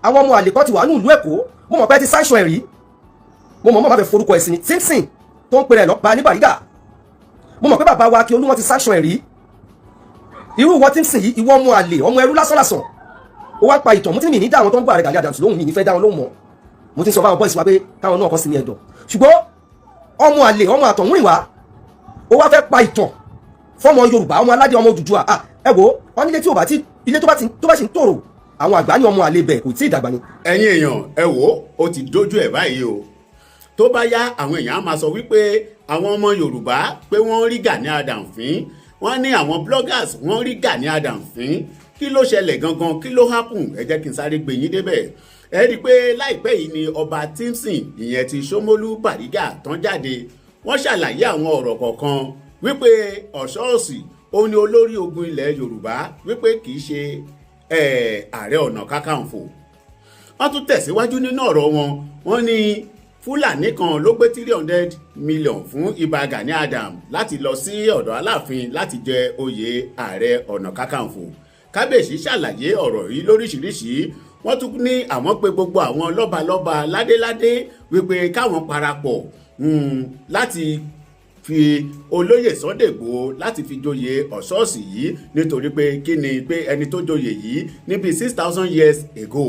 àwọn ọmọ àlè kan ti wà ní ìlú Èkó mo mọ̀ pé ti sanction ẹ̀ rí mo mọ̀ mọ́ máa fẹ́ forúkọ ẹ̀sìn ní tíńsìn tó ń pèrè lọ́ba ní Bàrígà mo mọ̀ pé bàbá wa kí olú wọn ti sanction ẹ̀ rí irú ìwọ tíńsìn yìí ìwọ ọmọ àlè ọmọ ẹrú lásánlàsàn ó wá pa ìtàn mo ti ní dá àwọn tó ń gbọ́ Ààrẹ Gani Adams lóhùn mi ní fẹ́ dá wọn lóhùn mọ́ mo ti sọ fáwọn bọ́ìsì wa pé káwọn náà kọ́ sí ní ẹ̀dọ̀ ṣùgbọ́n ọmọ àlè ọmọ àtọ̀hún ìwà ó wá fẹ́ pa ìtàn fọ́mọ Yorùbá ọmọ aládé ọmọ Odùduwà ẹ wo wọn nílé tí ò bá ti ilé tó bá ṣe ń tòrò àwọn àgbà ní ọmọ àlè bẹ̀ kò tí ì dàgbà ni. ẹ̀yin èèyàn ẹ wò ó ti dójú ẹ̀ báyìí o tó bá yá àwọn èèyàn á máa sọ wípé àwọn ọmọ Yorùbá pé wọ́n rí Gani Adams fín wọ́n ní àwọn bloggers wọ́n rí Gani Adams fín kí ló ṣẹlẹ̀ gangan kí ló happen ẹ jẹ́ kí n sáré gbé yín débẹ̀ ẹ rí i pé láìpẹ́ yìí ni ọba Tímsìn ìyẹn ti Ṣómólú Bàrígà tán jáde wọ́n ṣàlàyé àwọn ọ̀rọ̀ kọ̀ọ̀kan wípé Ọ̀ṣọ́ọ̀sì ó ní olórí ogun ilẹ̀ Yorùbá wípé kì í ṣe Ààrẹ Ọ̀nà Kakanfò wọ́n tún tẹ̀síwájú nínú ọ̀rọ̀ wọn wọ́n ní Fúlàní kan ló gbé 300 million fún Ìbà Gani Adams láti lọ sí ọ̀dọ̀ Aláàfin láti jẹ oyè Ààrẹ Ọ̀nà Kakanfò Kábíyèsí ṣàlàyé ọ̀rọ̀ yìí lóríṣiríṣi wọ́n tún ní àwọn pé gbogbo àwọn lọ́balọ́ba ládéládé wípé káwọn parapọ̀ láti fi olóyè Sunday Igboho láti fi joyè Ọ̀ṣọ́ọ̀sì yìí nítorí pé kí ni pé ẹni tó joyè yìí níbi 6,000 years ago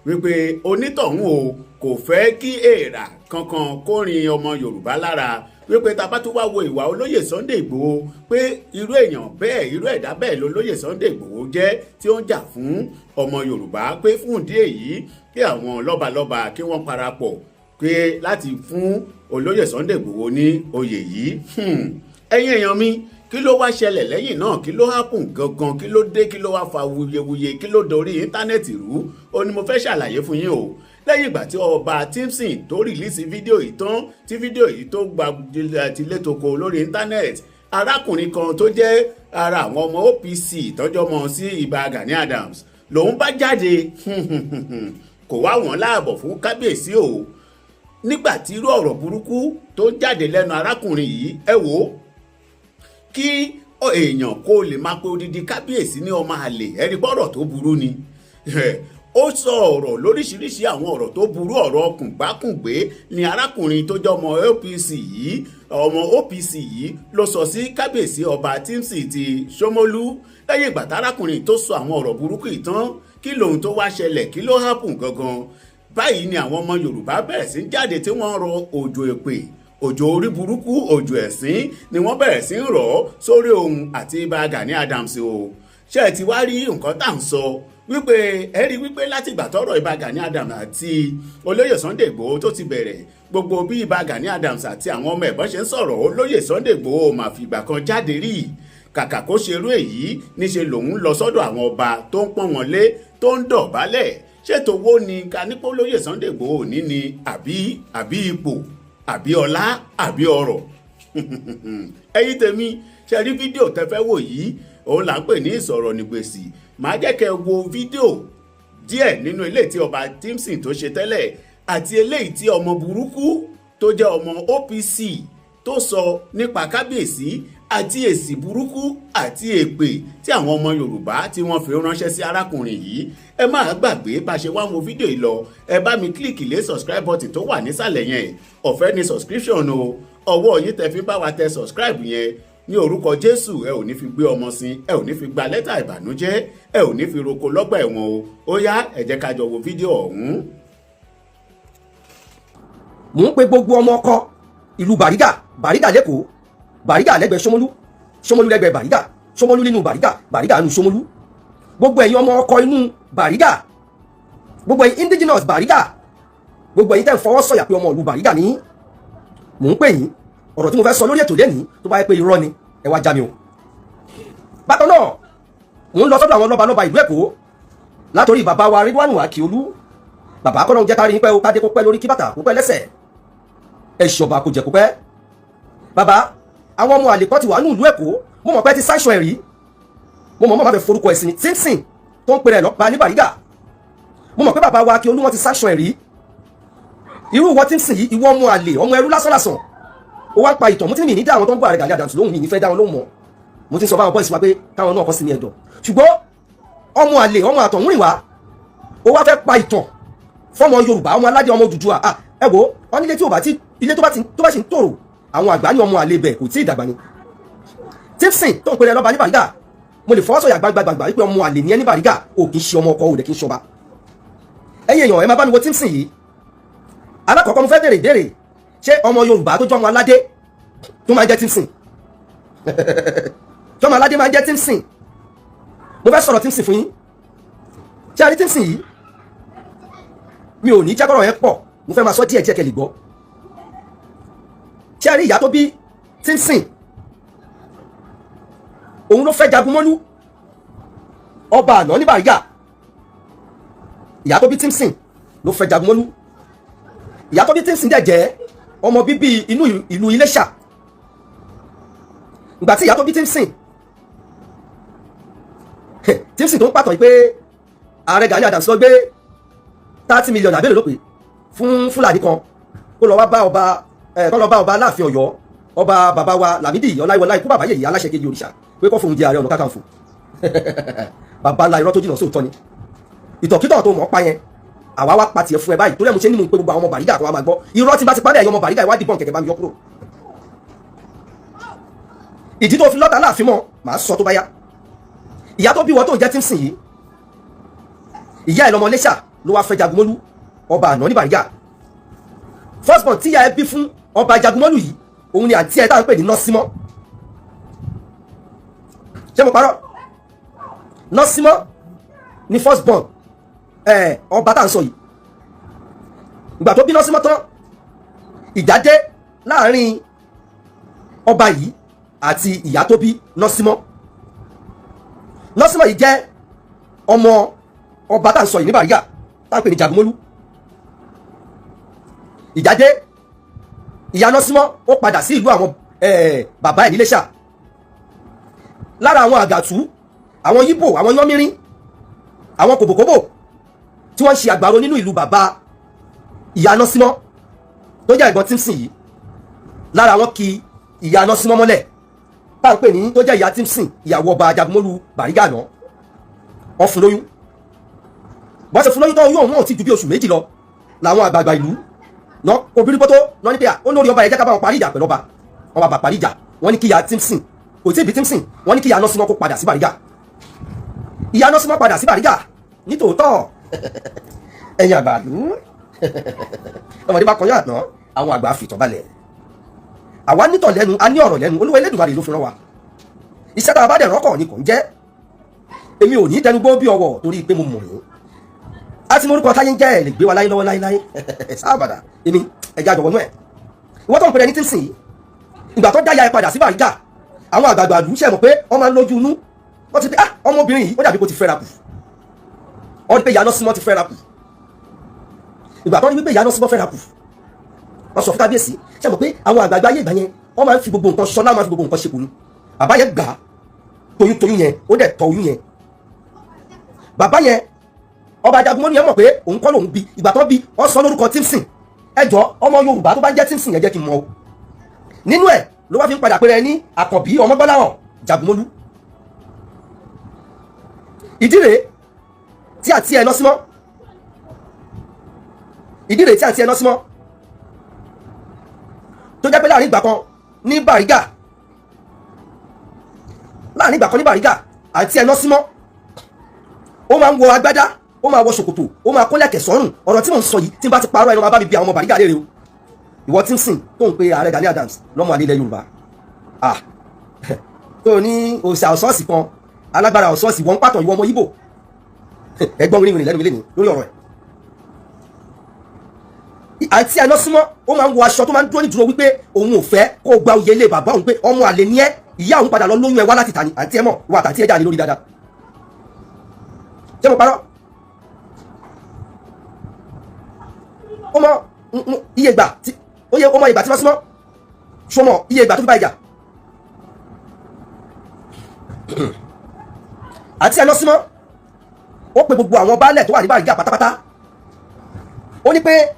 wípé onítọ̀hún o kò fẹ́ kí èèrà kankan kó rin ọmọ Yorùbá lára wípé tá bá tún wá wo ìwà olóyè Sunday Igboho pé irú èèyàn bẹ́ẹ̀ irú ẹ̀dá bẹ́ẹ̀ lolóyè Sunday Igboho jẹ́ tí ó ń jà fún ọmọ Yorùbá pé fún ìdí èyí kí àwọn lọ́balọ́ba kí wọ́n parapọ̀ pé láti fún olóyè Sunday Igboho ní oyè yìí ẹ̀yin èèyàn mi kí ló wá ṣẹlẹ̀ lẹ́yìn náà kí ló happen gangan kí ló dé kí ló wá fa wuyewuye kí ló dorí íńtánẹ́ẹ̀tì rú ó ní mo fẹ́ ṣàlàyé fún yín o lẹ́yìn ìgbà tí ọba Tímsìn tó rìlíìsì fídíò yìí tán tí fídíò yìí tó gba tilétoko lórí íńtánẹ́ẹ̀tì arákùnrin kan tó jẹ́ ara àwọn ọmọ OPC tọ́jọ́ mọ́ sí Ìbà Gani Adams lòun bá jáde kò wá wọ́n láàbọ̀ fún Kábíyèsí o nígbà tí irú ọ̀rọ̀ burúkú tó jáde lẹ́nu arákùnrin yìí ẹ wò ó kí èèyàn kó lè máa pe odidi Kábíyèsí ní ọmọ àlè ẹ̀rí bọ́rọ̀ tó burú ni ó sọ ọ̀rọ̀ lóríṣiríṣi àwọn ọ̀rọ̀ tó burú ọ̀rọ̀ kùngbákùngbé ni arákùnrin tó jẹ́ ọmọ OPC yìí ló sọ sí Kábíyèsí ọba Tímsìn ti Ṣómólú lẹ́yìn ìgbà tárákùnrin tó sọ àwọn ọ̀rọ̀ burúkú yìí tán kí lóhun tó wá ṣẹlẹ̀ kí ló happen gangan báyìí ni àwọn ọmọ Yorùbá bẹ̀rẹ̀ sí jáde tí wọ́n rọ òjò èpè òjò orí burúkú òjò ẹ̀sín ni wọ́n bẹ̀rẹ̀ sí rọ̀ sórí òun àti Ìbà Gani Adams o ṣé ẹ ti wá rí nǹkan tá à ń sọ wípé ẹ rí wípé láti ìgbà tọ́rọ̀ Ìbà Gani Adams àti olóyè Sunday Igboho tó ti bẹ̀rẹ̀ gbogbo bí Ìbà Gani Adams àti àwọn ọmọ ẹ̀bọ́n ṣe ń sọ̀rọ̀ olóyè Sunday Igboho mà fìgbà kan jáde rí kàkà kó ṣerú èyí níṣe lòun lọ sọ́dọ̀ àwọn ọba tó ń pọ́n wọn lé tó ń dọ̀bálẹ̀ ṣètò owó ni ká nípò olóyè Sunday Igboho ní ni àbí ipò àbí ọlá àbí ọrọ̀ ẹ̀yin tèmi ṣe rí fídíò tẹ́fẹ́ wò yìí òun là ń pè ní ìsọ̀rọ̀ nígbèsì màá jẹ́ kẹ́ wo fídíò díẹ̀ nínú ilé tí ọba Tímsìn tó ṣe tẹ́lẹ̀ àti eléyìí tí ọmọ burúkú tó jẹ́ ọmọ OPC tó sọ nípa Kábíyèsí àti èsì burúkú àti èpè tí àwọn ọmọ Yorùbá tí wọ́n fi ránṣẹ́ sí arákùnrin yìí ẹ má gbàgbé bá ṣe wá wo fídíò yìí lọ ẹ bá mi kílìkì lé subscribe button tó wà nísàlẹ̀ yẹn ọ̀fẹ́ ni subscription o ọwọ́ yín tẹ fi bá wa tẹ subscribe yẹn ní orúkọ Jésù ẹ ò ní fi gbé ọmọ sin ẹ ò ní fi gba lẹ́tà ìbànújẹ́ ẹ ò ní fi roko lọ́gbà ẹ̀wọ̀n o ó yá ẹ jẹ́ ká jọ wo fídíò ọ̀hún. mò ń pe gbogbo ọmọ ọkọ ìlú Bàrígà lẹ́kọ̀ọ́ Bàrígà lẹ́gbẹ̀ẹ́ Ṣómólú lẹ́gbẹ̀ẹ́ Bàrígà Ṣómólú nínú Bàrígà nínú Ṣómólú gbogbo ẹ̀yin ọmọ ọkọ inú Bàrígà gbogbo ẹ̀yin indigenous Bàrígà gbogbo ẹ̀yin tẹ́ ń fọwọ́ sọ̀yà pé ọmọ ìlú Bàrígà ní mò ń pè yín ọ̀rọ̀ tí mo fẹ́ sọ lórí ètò lẹ́nìí tó bá yẹ pé irọ́ ni ẹ wá já mi o. bákan náà mò ń lọ sọ́dọ̀ àwọn lọ́balọ́ba ìlú Èkó látòrí bàbá wa Ridwan Akiolu bàbá kọ́nà jẹ́ kárí pẹ́ o kádé kó pẹ́ lórí kí bàtà kó pẹ́ lẹ́sẹ̀ ẹ ṣọba kó jẹ kó pẹ́. bàbá àwọn ọmọ àlè kan ti wà ní ìlú Èkó mo mọ̀ pé ti sanction ẹ̀ rí mo mọ̀ máa fẹ́ forúkọ ẹ̀sìn ní tíńsìn tó ń pèrè lọ́ba ní Bàrígà mo mọ̀ pé bàbá wa Akiolu wọn ti sanction ẹ̀ rí irú ìwọ tíńsìn yìí ìwọ ọmọ àlè ọmọ ẹrú lásánlàsàn ó wá pa ìtàn mo ti ní dá àwọn tó ń gbọ́ Ààrẹ Gani Adams lóhùn mi ní fẹ́ dá wọn lóhùn mọ́ mo ti sọ fáwọn bọ́ìsì wa pé káwọn náà kọ́ sí ní ẹ̀dọ̀ ṣùgbọ́n ọmọ àlè ọmọ àtọ̀hún ìwà ó wá fẹ́ pa ìtàn fọmọ Yorùbá, ọmọ aládé, ọmọ Odùduwà. Ẹ wo wọn nílé tí ò bá ti ilé tó bá sì ń tòrò àwọn àgbà ní ọmọ àlè bẹ̀ kò tí ì dàgbà ni. Tífsìn tó ń pèrè lọ́ba ní Bàrígà, mo lè fọwọ́ sọ̀yà gbàgbàgbà wípé ọmọ àlè ní ẹni Bàrígà ò kì í ṣe ọmọ ọkọ òde kì í ṣọba. Ẹ̀yin èèyàn ẹ máa bá mi wo Tífsìn yìí. Alákọ̀ọ́kọ́ mo fẹ́ bèrè ìbéèrè, ṣé ọmọ Yorùbá tó jẹ́ ọmọ aládé tó máa ń jẹ́ Tífsìn? Ṣé ọmọ aládé máa ń jẹ́ Tífsìn? Mo fẹ́ sọ̀rọ̀ Tífsìn fún yín. Ṣé a rí Tífsìn yìí? Mi ò ní jẹ́ kọ́rọ̀ yẹn pọ̀, mo fẹ́ máa sọ díẹ̀ díẹ̀ kẹ́ lè gbọ́. Ṣé a rí ìyá tó bí Tífsìn? Òun ló fẹ́ Jagunmọ́lú, ọba àná ní Bàrígà. Ìyá tó bí Tífsìn ló fẹ́ Jagunmọ́lú. Ìyá tó bí Tífsìn dẹ̀ jẹ́ ọmọ bíbí inú ìlú Iléṣà. Ìgbà tí ìyá tó bí Tífsìn tó ń pàtàn pé ààrẹ Gani Adams lọ gbé 30 million àbẹ́rẹ́ ló pé fún Fúlàní kan kó lọ bá ọba Aláàfin Ọ̀yọ́, ọba bàbá wa Lámídì Ọláyíwọlá ikú bàbá yèyí aláṣẹ kejì òrìṣà, pé kó fòun jẹ Ààrẹ Ọ̀nà Kakanfò. Bàbá ńlá irọ́ tó jìnnà sóòótọ́ ni. Ìtọ̀kítọ̀ tó mọ̀ pa yẹn àwa wá pa tiẹ̀ fún ẹ báyìí tó lẹ́mu ṣe nínú pé gbogbo àwọn ọmọ Bàrígà kan wá máa gbọ́ irọ́ tí bá ti padà ẹ̀yọ́ ọmọ Bàrígà ìwádìí bọ́n kẹ̀kẹ́ bá mi yọ kúrò. Ìdí tó fi lọ́ta láàfin mọ́ màá sọ tó bá yá. Ìyá tó bí wọ́n tó ń jẹ́ Tífsìn yìí, ìyá ẹ̀ lọ́mọ Iléṣà ló wá fẹ́ Jagunmọ́lú, ọba àná ní Bàrígà. First born tí ìyá ẹ bí fún ọba Jagunmọ́lú yìí òun ni àǹtí ẹ táwọn pè ní Nọ́símọ́. Ṣé mo parọ́? Nọ́símọ́ ni first born ọba tá à ń sọ yìí. Ìgbà tó bí Nọ́símọ́ tán, ìjà dé láàrin ọba yìí àti ìyá tó bí Nọ́símọ́. Nọ́símọ́ yìí jẹ́ ọmọ ọba tá à ń sọ yìí ní Bàrígà tá à ń pè ní Jagunmọ́lú. Ìjà dé, ìyá Nọ́símọ́ ó padà sí ìlú àwọn bàbá ẹ̀ ní Iléṣà. Lára àwọn àgàtú, àwọn Yíbò, àwọn Yánmírín, àwọn kòbòkòbò tí wọ́n ń ṣe àgbàro nínú ìlú bàbá ìyá Nọ́símọ́ tó jẹ́ ẹ̀gbọ́n Tífsìn yìí, lára wọn kì ìyá Nọ́símọ́ mọ́lẹ̀ tá à ń pè ní tó jẹ́ ìyá Tífsìn, ìyàwó ọba Jagunmọ́lú Bàrígà náà. Wọ́n fún lóyún. Bọ́n ṣe fún lóyún tó yóò wọ́n ti ju bí oṣù méjì lọ làwọn àgbààgbà ìlú náà obìnrin pọ́tó náà ní pé ó lórí ọba ẹ̀jẹ̀ ká bá wọn parí ìjà pẹ̀lú ọba. Wọ́n bá parí ìjà, wọ́n ní kí ìyá Tífsìn kò tí ì bí Tífsìn, wọ́n ní kí ìyá Nọ́símọ́ kó padà sí Bàrígà. Ìyá Nọ́símọ́ padà sí Bàrígà nítòótọ́ ẹ̀yin àgbàlú ọmọdé bá kọyán àná àwọn àgbà fìtàn balẹ̀. Àwa nítàn lẹ́nu, a ní ọ̀rọ̀ lẹ́nu, Olúwa Elédùmarè ló fi rán wa. Iṣẹ́ tá a bá dẹ̀ rọ́kọ̀ ni kò ń jẹ́. Èmi ò ní tẹnugbó bí ọwọ́ torí pé mo mọ̀ yín. A ti morúkọ táyé ń jẹ́ ẹ̀ lè gbé wa láyé lọ́wọ́ láéláé. Sáàbàdà èmi ẹja àjọ̀wọ́nú ẹ̀. Ìwọ́n tó ń pèrè ní Tífsìn yìí, ìgbà tó dáyà ẹ padà sí Bàrígà, àwọn àgbààgbà lù ú ṣẹ̀ mọ̀ pé wọ́n máa ń lójú inú. Wọ́n ti pé ọmọbìnrin yìí ó dàbí kó ti fẹ́ra kù. Wọ́n rí pé ìyá Nọ́símọ́ ti fẹ́ra kù. Ìgbà tó rí wípé ìyá Nọ́símọ́ fẹ́ra kù, wọ́n sọ fún Kábíyèsí ṣẹ̀ mọ̀ pé àwọn àgbààgbà ayé ìgbà yẹn wọ́n máa ń fi gbogbo nǹkan ṣọlá, máa ń fi gbogbo nǹkan ṣe kù ni. Bàbá yẹn gbà toyún yẹn ó dẹ̀ tọ́ oyún yẹn. Bàbá yẹn ọba Jagunmọ́lú yẹn mọ̀ pé òun kọ́ lòun bí, ìgbà tó bí wọ́n sọ lórúkọ Tífsìn. Ẹjọ́ ọmọ Yorùbá tó bá ń jẹ́ Tífsìn yẹn jẹ́ kí n mọ̀ o. Nínú ẹ̀ ló wá fi ń padà péré ní Àkànbí Ọmọgbọ́láhàn Jagunmọ́lú. Ìdí rèé tí àǹtí ẹ Nọ́símọ́, ìdí rèé tí àǹtí ẹ Nọ́símọ́ tó jẹ́ pé láàrin ìgbà kan ní Bàrígà, àǹtí ẹ Nọ́símọ́ ó máa ń wọ agbádá, ó máa wọ ṣòkòtò, ó máa kólẹ̀kẹ̀ sọ́rùn. Ọ̀rọ̀ tí mò ń sọ yìí tí n bá ti parọ́ ẹnu máa bá mi bí àwọn ọmọ Bàrígà léèrè o. Ìwọ Tífsìn tó ń pe ààrẹ Gani Adams lọ́mọ àlè ilẹ̀ Yorùbá, tó ní òòṣà ọ̀sọ́ọ̀sì kan, alágbára ọ̀sọ́ọ̀sì, wọ́n ń pàtàn ìwọ ọmọ Yíbò. Ẹgbọ́n wíwìn lẹ́nu mi lé ní lórí ọ̀rọ̀ ẹ̀. Àǹtí ẹ Nọ́símọ́ ó máa ń wọ aṣọ tó máa ń dúró nídúró wípé òun ò fẹ́ kó gba oyè ilé bàbá òun, pé ọmọ àlè ni ẹ́, ìyá òun padà lọ lóyún ẹ wá láti tà ní. Àǹtí ẹ mọ̀ wà tàǹtí ẹ jáde lórí dáadáa. Ṣé mo parọ́? Ó mọ iye ìgbà tí ó mọ ìgbà tí Nọ́símọ́ ṣó mọ iye ìgbà tó fi bá ìjà. Àǹtí ẹ Nọ́símọ́ ó pe gbogbo àwọn baálẹ̀ tó wà ní Bàrígà pátápátá. Ó ní pé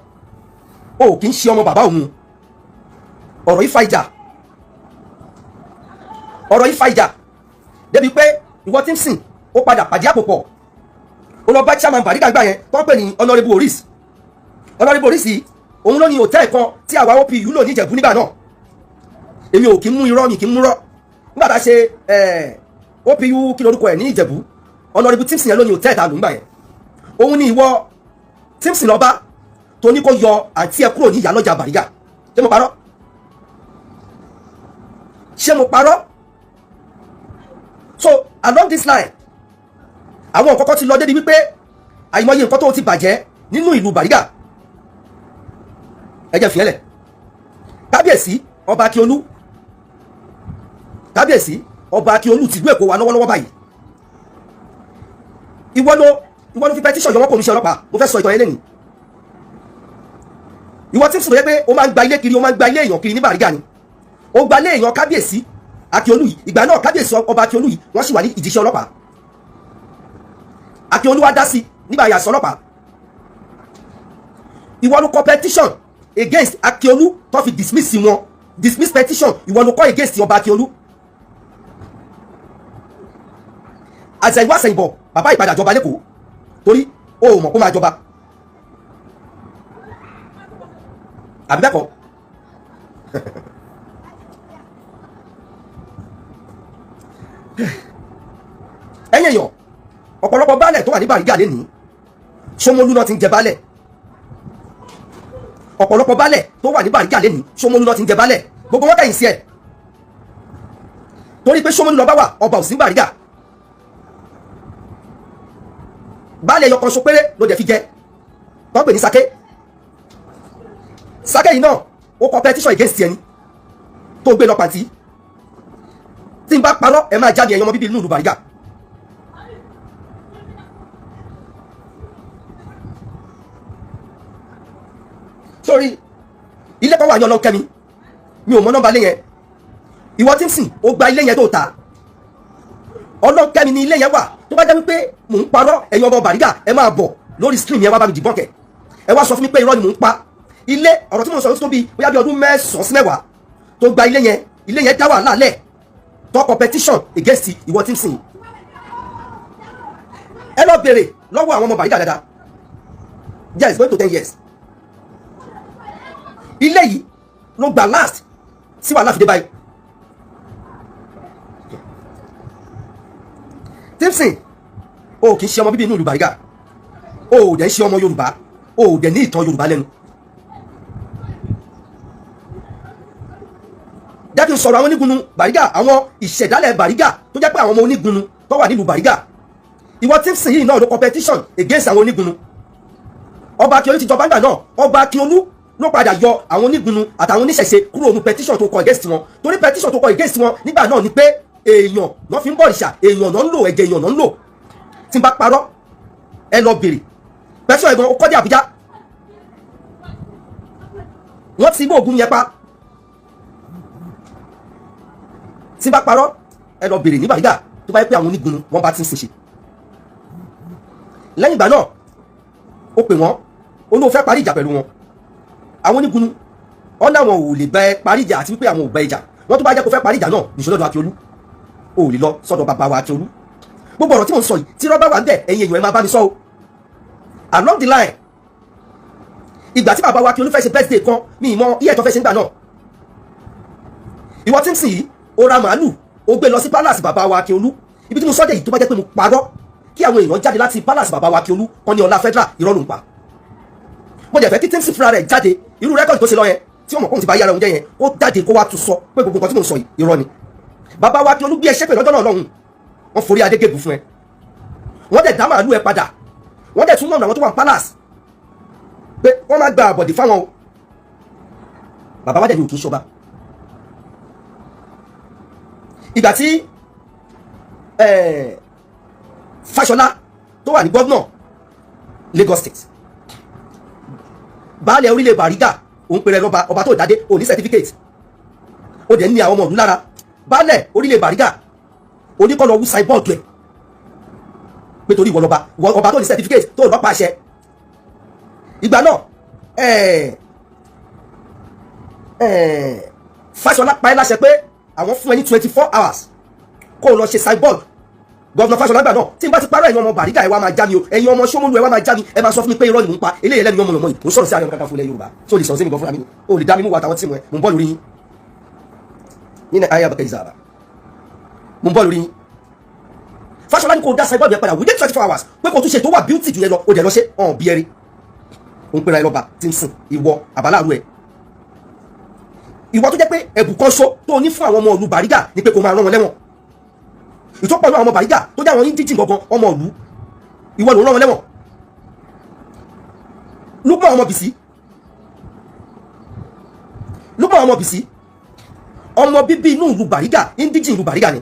o kì í ṣe ọmọ bàbá òun. Ọ̀rọ̀ yìí fa ìjà débi pé ìwọ Tífsìn ó padà pàdé àpòpọ̀. Ó lọ bá chairman Bàrígà gbà yẹn tó ń pè ní Honorable Oris. Honorable Orísì òun ló ní hòtẹ́ẹ̀lì kan tí àwa OPU lò ní Ìjẹ̀bú nígbà náà. Èmi ò kí ń mú irọ́, mi kì í mú rọ́. Nígbà tá a ṣe OPU kí lorúkọ ẹ̀ ní Ìjẹ̀bú, Honorable Timson yẹn ló ní hòtẹ́ẹ̀lì tá a lò nígbà yẹn. Òun ni ìwọ Timson lọ́ba tó ní kó yọ àǹtí ẹ kúrò ní Ìyálọ́jà Bàrígà. Ṣé mo parọ́? Ṣé mo parọ́? So along this line àwọn nǹkan kan ti lọ débi wípé àìmọye nǹkan tó ti bàjẹ́ nínú ìlú Bàrígà. Ẹ jẹ́ fìyẹ́lẹ̀. Kábíyèsí ọba Akíolú, Kábíyèsí ọba Akíolú ti gbé Èkó wa lọ́wọ́lọ́wọ́ báyìí. Ìwọ ló fi petition yọwọ́ kò ní ṣe ọlọ́pàá. Mo fẹ́ sọ ìtàn yẹn lẹ́yìn. Ìwọ tí ń sùn yẹ pé o máa ń gba ilé kiri, o máa ń gba ilé èèyàn kiri ní Bàrígà ni. O gba ilé èèyàn Kábíyèsí Akíolú yìí. Ìgbà náà Kábíyèsí ọba Akíolú yìí wọ́n sì wà ní ìdíṣẹ́ ọlọ́pàá. Akíolú wá dá sí nígbà yà sọ ọlọ́pàá. Ìwọ ló kọ petition against Akíolú tó fi dismiss petition. Ìwọ ló kọ against ọba Akíolú. Àṣẹ̀yìnwá àṣẹ̀yìnbọ̀ bàbá ìpadà jọba lẹ́kọ̀ọ́ torí o ò mọ̀ kó máa jọba. Àbí bẹ́ẹ̀ kọ́? Ẹ̀yin èèyàn, ọ̀pọ̀lọpọ̀ baálẹ̀ tó wà ní Bàrígà lénìí, Ṣómólú náà ti ń jẹ baálẹ̀. Ọ̀pọ̀lọpọ̀ baálẹ̀ tó wà ní Bàrígà lénìí, Ṣómólú náà ti ń jẹ baálẹ̀. Gbogbo wọn kẹ̀yìn sí ẹ̀. Torí pé Ṣómólú lọ́ba wà, ọba ò sí Bàrígà. Baálẹ̀ ẹyọ kan ṣo péré ló dẹ̀ fi jẹ. Tó ń pè ní Sáké. Sáké yìí náà, ó kọ petition against ẹni tó gbé lọ pàǹtí. Tí n bá parọ́, ẹ máa jáde ẹ̀yin ọmọ bíbí inú ìlú Bàrígà. Sorry, ilé kan wà ní Ọlọ́nkẹ́mi, mi ò mọ nọ́mbà ilé yẹn. Ìwọ tí ń sìn, ó gba ilé yẹn tó ta. Ọlọ́nkẹ́mi ni ilé yẹn wà. Tó bá jẹ́ wípé mò ń parọ́, ẹ̀yin ọmọ Bàrígà ẹ máa bọ̀ lórí screen yẹn wá bá mi dìbọ́nkẹ̀. Ẹ wá sọ fún mi pé irọ́ ni mò ń pa. Ilé ọ̀rọ̀ tí mo sọ tó bí bóyá bí ọdún 9 sí 10 tó gba ilé yẹn dá wàhálà lẹ̀. Tó competition against ìwọ tí ń sìn. Ẹ lọ bèrè lọ́wọ́ àwọn ọmọ Bàrígà dáadáa. Yes, going to 10 years. Ilé yìí ló gbà last sí wàhálà fi dé báyìí. Timson, o kì í ṣe ọmọ bíbí inú ìlú Bàrígà. O ò dẹ̀ ń ṣe ọmọ Yorùbá. O ò dẹ̀ ní ìtàn Yorùbá lẹ́nu. Jẹ́ kí n sọ̀rọ̀ àwọn onígunnu Bàrígà, àwọn ìṣẹ̀dálẹ̀ Bàrígà tó jẹ́ pé àwọn ọmọ onígunnu tó wà nílùú Bàrígà. Ìwọ Timson yìí náà ló competition against àwọn onígunnu. Ọba Akíolú ti jọba nígbà náà. Ọba Akíolú ló padà yọ àwọn onígunnu àtàwọn oníṣẹ̀ṣe kúrò nínú petition tó kọ against wọn. Torí petition tó kọ against wọn nígbà náà ni pé èèyàn lọ́ fi ń bọ̀ ìṣà, èèyàn náà ń lò, ẹ̀jẹ̀ èèyàn náà ń lò. Tí n bá parọ́, ẹ lọ bèrè. Petition ẹ̀gbọ́n ó kọ́ dé Àbújá. Wọ́n ti mú ogun yẹn pa. Tí n bá parọ́, ẹ lọ bèrè ní Bàrígà tó bá yẹ pé àwọn onígunnu wọ́n bá ti ń ṣe. Lẹ́yìn ìgbà náà, ó pè wọ́n, ó ní ó fẹ́ parí ìjà pẹ̀lú wọn. Àwọn onígunnu ọ̀nà àwọn ò lè bẹ parí ìjà àti wípé àwọn ò bẹ ìjà. Wọ́n tó bá jẹ́ kó fẹ́ parí ìjà náà nìṣó lọ́dọ̀ Akíolú. O ò lè lọ sọ́dọ̀ bàbá wa Akíolú. Gbogbo ọ̀rọ̀ tí mò ń sọ yìí tí rọ́bà wà ń bẹ̀ ẹ̀yin èèyàn ẹ máa bá mi sọ o. Along the line, ìgbà tí bàbá wa Akíolú fẹ́ ṣe birthday kan mi ìmọ̀ iye ẹ̀tọ́ fẹ́ ṣe nígbà náà. Ìwọ Timson yìí, ó ra màálù, ó gbé lọ sí palace bàbá wa Akíolú. Ibi tí mo sọ́dẹ̀ yìí tó bá jẹ́ pé mo parọ́ kí àwọn èèyàn jáde láti palace bàbá wa Akíolú kan ní ọlá federal irọ́ ló ń pa. Mo jẹ́ fẹ́ kí Timson fúnra rẹ̀ jáde irú rẹ́kọ̀dì tó ṣe lọ yẹn tí ọmọ kóhun ti bá yára oúnjẹ yẹn ó jáde kó wá tún sọ pé gbogbo nǹkan tí mò ń sọ yìí irọ́ ni. Bàbá wa Akíolú bí ẹ ṣépè lọ́jọ́ náà lọ́hùn, wọ́n forí adé gègùn fún ẹ. Wọ́n dẹ̀ dá màálù ẹ padà. Wọ́n dẹ̀ tún mọ̀ àwọn tó wà ní palace pé wọ́n máa gba àbọ̀dì fáwọn o. Bàbá wa dẹ̀ ní òkè ṣọba. Ìgbà tí Fáṣọlá tó wà ní gọ́vnọ̀ Lagos State, baálẹ̀ orílẹ̀ Bàrígà òun pèrè lọ́ba ọba tó dádé òní certificate ó dẹ̀ ní àwọn ọmọ ìlú lára. Baálẹ̀ orílẹ̀ Bàrígà oníkọ́lọ̀ wú signboard ẹ̀ pé torí ìwọ lọ́ba ọba tó ní certificate tó lọ́pàá àṣẹ. Ìgbà náà Fáṣọlá pa ẹ́ láṣẹ pé àwọn fún ẹ ní 24 hours kó o lọ ṣe signboard gọ́vnà Fáṣọlá gbà náà tí n bá ti parọ́ ẹ̀yin ọmọ Bàrígà ẹ wá máa já mi o, ẹ̀yin ọmọ Ṣómólú ẹ wá máa já mi, ẹ máa sọ fún mi pé irọ́ ni mò ń pa eléyìí lẹ́nu ọmọ yìí, mò ń sọ̀rọ̀ sí Ààrẹ Ọ̀nà Kakanfò ilẹ̀ Yorùbá tó lè sọ̀rọ̀ sí mi gan fúnra mi, o lè dá mi mú wa àtàwọn tí mo ẹ, mò ń bọ́ lórí yín nínú ayé abẹ́kẹ́ ìzàbà, mò ń bọ́ lórí yín. Fáṣọlá ní kò dá sáyé bọ́ọ̀bù yẹn padà within 24 hours pé kò tún ṣe tó wà beauty jù yẹn lọ, o dẹ̀ lọ ṣe ọ̀n bí ẹrí, o ń pera ẹ lọ́ba tí ń sìn ìwọ àbáláàrú ẹ. Ìwọ tó jẹ́ pé ẹ̀bùn kan ṣo tó ní fún àwọn ọmọ ìlú Bàrígà ni pé kò máa rán wọn lẹ́wọ̀n. Ìtọ́pọ̀ ní àwọn ọmọ Bàrígà tó jẹ́ àwọn indíjì gangan ọmọ ìlú, ìwọ ló rán wọn lẹ́wọ̀n. Lúpọ̀ ọmọ Bìsí, Lúpọ̀ ọmọ Bìsí, ọmọ bíbí inú ìlú Bàrígà, indíjì ìlú Bàrígà ni.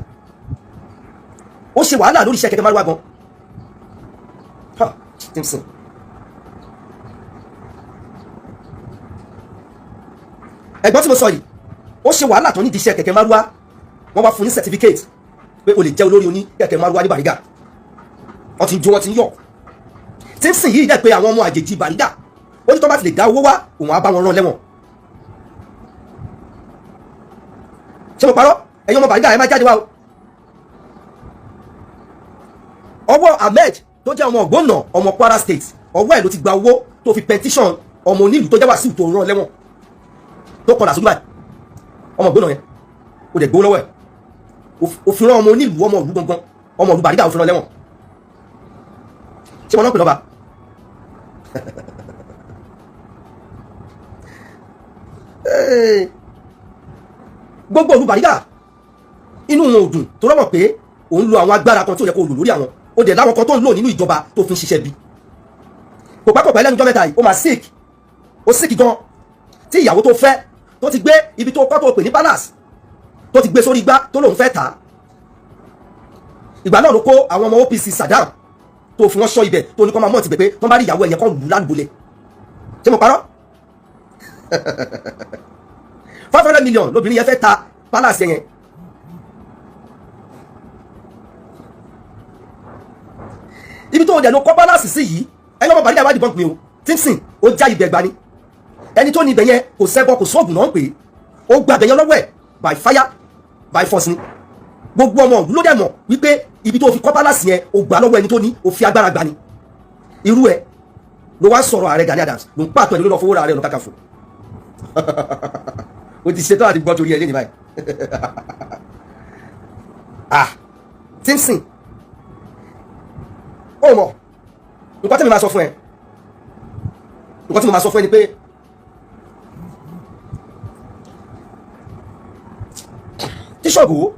Ó ṣe wàhálà lórí iṣẹ́ kẹ̀kẹ́ márúwá gan. Timson. Ẹ̀gbọ́n tí mo sọ yìí, ó ṣe wàhálà tán nídìí iṣẹ́ kẹ̀kẹ́ márúwá, wọ́n wá fún ní certificate pé o lè jẹ́ olórí oní kẹ̀kẹ́ márúwá ní Bàrígà. Wọ́n ti ń jó, wọ́n ti ń yọ̀. Timson yìí dẹ̀ pé àwọn ọmọ àjèjì Bàrígà, ó ní tó bá ti lè dá owó wá, òun á bá wọn rán lẹ́wọ̀n. Ṣé mo parọ́? Ẹ̀yin ọmọ Bàrígà ẹ má jáde wá o. Ọwọ́ Ahmed tó jẹ́ ọmọ Ògbónà ọmọ Kwara State, ọwọ́ ẹ̀ ló ti gba owó tó fi petition ọmọ onílùú tó jẹ́ Wàsíù tó rán lẹ́wọ̀n tó kọlà sójú báyìí, ọmọ Ògbónà yẹn ó dẹ̀ gbowó lọ́wọ́ ẹ̀, ó fi rán ọmọ onílùú ọmọ ìlú gangan ọmọ ìlú Bàrígà ó fi rán lẹ́wọ̀n. Ṣé wọn náà pè lọ́ba? Gbogbo ìlú Bàrígà inú wọn ò dùn tó rọ́mọ̀ pé òun lo àwọn agbára kan tó yẹ kó lò lórí àwọn, ó dẹ̀ láwọn kan tó ń lò nínú ìjọba tó fi ń ṣiṣẹ́ bí. Kò pápọ̀ pẹ̀lú ẹnujọ́ mẹ́ta yìí, ó máa sick, ó sick gan, tí ìyàwó tó fẹ́ tó ti gbé ibi tó kọ́ tó pè ní palace tó ti gbé sórí igbá tó lòun fẹ́ tà. Ìgbà náà ló kó àwọn ọmọ OPC Saddam tó fi wọ́n ṣọ́ ibẹ̀ tó ní kọ́ máa mọ̀ ti bẹ̀ pé wọ́n bá rí ìyàwó ẹ̀yẹ kan lù ládùúgbò. Ṣé mo parọ́? 500 million lóbìnrin yẹn fẹ́ ta palace yẹn. Ibi tó dẹ̀ ló kọ́ palace sí yìí, ẹni ọmọ Bàrígà wá dìbọn mi o, Timson ó já ibẹ̀ gbani. Ẹni tó ní ibẹ̀ yẹn kò ṣẹbọ kò sóògùn náà ń pè é, ó gba ibẹ̀ yẹn lọ́wọ́ ẹ̀ by fire by force ni. Gbogbo ọmọ ìlú ló dẹ̀ mọ̀ wípé ibi tó fi kọ́ palace yẹn ó gbà lọ́wọ́ ẹni tó ní, ó fi agbára gbani. Irú ẹ̀ ló wá sọ̀rọ̀ Ààrẹ Gani Adams ló ń pàtó ẹ̀ lórí ọ̀fọwọ́ Ààrẹ Ọ̀nà Kakanfò. O ti ṣetán àti gbọ́ torí ẹ̀ lé ní báyìí. Timson ó mọ̀ nǹkan tí mo máa sọ fún ẹ, nǹkan tí mo máa sọ fún ẹ ni pé tí Ṣàngó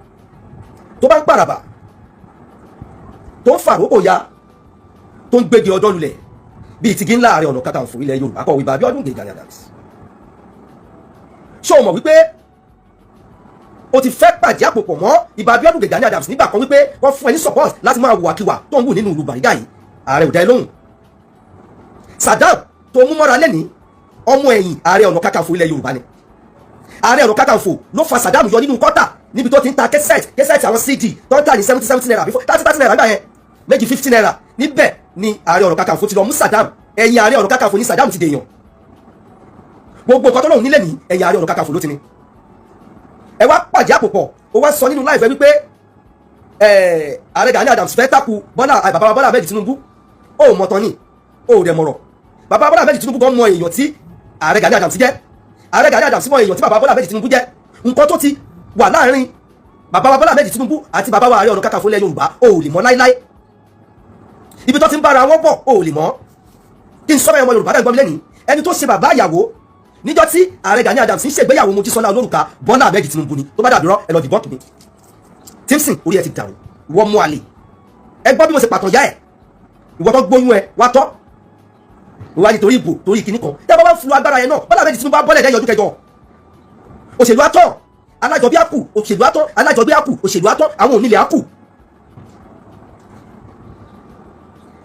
tó bá ń pàràbà tó ń fàrókò ya tó ń gbégi ọdọ́ lulẹ̀ bíi tigi ńlá Ààrẹ Ọ̀nà Kakanfò ilẹ̀ Yorùbá kọ̀wé bàbí ọdún Gani Adams. Ṣé o mọ̀ wípé o ti fẹ́ pàdé àpòpọ̀ mọ́ Ìbà Abíọ́dún Gani Adams nígbà kan wípé wọ́n fún ẹ ní support láti máa wùwàkiwà tó ń wù nínú ìlú Bàrígà yìí, ààrẹ ò dá ẹ lóhùn. Saddam tó mú mọ́ra lẹ́ni ọmọ ẹ̀yìn Ààrẹ Ọ̀nà Kakanfò ilẹ̀ Yorùbá ni. Ààrẹ Ọ̀nà Kakanfò ló fa Saddam yọ nínú kọ́tà níbi tó ti ń ta kẹsẹ̀tì àwọn CD tó ń tà ní 70 naira bí 30 naira nígbà yẹn, méjì 50 naira. Níbẹ̀ ni Ààrẹ Ọ̀nà Kakanfò ti lọ mú Saddam, ẹ̀yìn Ààrẹ Ọ̀nà Kakanfò ní Saddam ti dèèyàn. Gbogbo nǹkan tó lóhùn nílẹ̀ ní ẹ̀yìn Ààrẹ Ọ̀nà Kakanfò ló ti ní. Ẹ wá pàdé àpòpọ̀, ó wá sọ nínú láìfẹ́ wípé Ààrẹ Gani Adams fẹ́ takú bàbá Bọ́lá Ahmed Tinubu. Ó mọ̀ tán ni, ó dẹ̀ mọ̀rọ̀. Bàbá Bọ́lá Ahmed Tinubu gan mọ èèyàn tí Ààrẹ Gani Adams jẹ́. Ààrẹ Gani Adams mọ èèyàn tí bàbá Bọ́lá Ahmed Tinubu jẹ́. Nǹkan tó ti wà láàrin bàbá Bọ́lá Ahmed Tinubu àti bàbá wa Ààrẹ Ọ̀nà Kakanfò ilẹ̀ Yorùbá ó lè mọ̀ láíláí. Ibi tó ti ń bára wọn bọ̀ ó lè mọ̀. Kí n sọ bẹ́ẹ̀ ọmọ Yorùbá dẹ̀ gbọ́ mi lẹ́yìn, ẹni tó ṣe bàbá ìyàwó níjọ́ tí Ààrẹ Gani Adams ń ṣègbéyàwó Mojísọ́lá Olórùka Bọ́lá Ahmed Tinubu ni, tó bá dàbí rọ́ ẹ lọ dìbọn kìíní. Timson orí ẹ ti dàrú, ìwọ mú àlè. Ẹ gbọ́ bí mo ṣe pàtàn yá ẹ̀, ìwọ tó gbóyún ẹ wá tọ́ ìwádìí torí ìbò torí kìíní kan tẹ́ bá bá ń fulu agbára yẹn náà Bọ́lá Ahmed Tinubu bá bọ́lẹ̀ lẹ́yìn ọdún kẹjọ. Òṣèlú atọ́ alájọbí àkù, òṣèlú atọ́ alájọbí àkù, òṣèlú atọ́ àwọn onílẹ̀ àkù.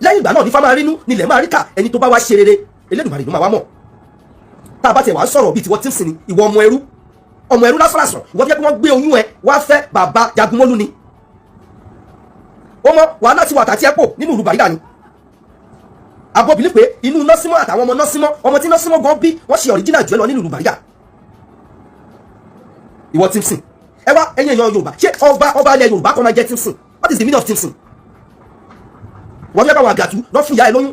Lẹ́yìn ìgbà náà ní fámá rínú nílẹ̀ máa ríkà, ẹni tó bá wá ṣe rere Elédùmarè ló máa wá mọ̀. Tá a bá tẹ̀ wá sọ̀rọ̀ bíi tiwọ́ Timson ni, ìwọ ọmọ ẹrú lásán, ìwọ fi jẹ́ pé wọ́n gbé oyún ẹ wá fẹ́ bàbá Jagunmọ́lú ni. Ó mọ wàhálà tí wà tàtí ẹ pò nínú ìlú Bàrígà ni. Àbọ̀bìnrin pé inú nọ́símọ́ àtàwọn ọmọ nọ́símọ́, ọmọ tí nọ́símọ́ gan bí wọ́n ṣe ọ̀ríjínà jù ẹ lọ nínú ìlú Bàrígà. Ìwọ Timson ẹ wá ẹ̀yin èèyàn Yorùbá, ṣé ọba ilẹ̀ Yorùbá kan máa jẹ́ Timson? What is the meaning of Timson? wọ́n fẹ́ bá wọn àgàtú lọ́ fún ìyá ẹ lóyún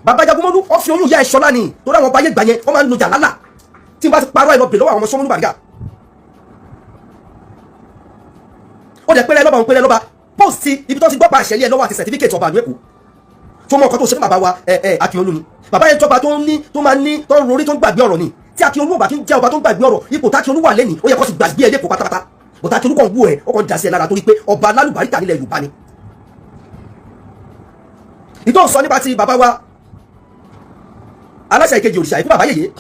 bàbá Jagunmọ́lú ó fi oyún ìyá ẹ ṣọlá ni tó dáwọn ọba ayé gbà yẹn wọ́n máa ń lo jàlálà tí n bá ti parọ́ ẹ lọ bèrè lọ́wọ́ àwọn ọmọ Ṣómólú Bàrígà ó dẹ̀ pẹ́rẹ́ lọ́ba òun pẹ́rẹ́ lọ́ba post ibi tó ti gbọ́ pa àṣẹ yẹn lọ́wọ́ àti certificate ọba àlú Èkó tó mọ ọkọ tó ṣe fún bàbá wa Akíolú ni bàbá yẹn jọba tó máa ń ní tó ń rorí tó ń gbàgbé ọ̀rọ̀ ni tí Akíolú ọba kí ń jẹ́ ọba tó ń gbàgbé ọ̀rọ̀ ipò tákíolú wà lẹ́nìí ó yẹ kó ti gbàgbé ẹ lẹ́kọ̀ọ́ pátápátá bọ̀tá Akíolú kàn wú ẹ ó kàn dá sí ẹ lára torí pé ọba alálùbáríkà nílẹ̀ Yorùbá ni. ìtò ń sọ nípa ti bàbá wa aláṣẹ ìkejì òrìṣà ikú bàbá yèyé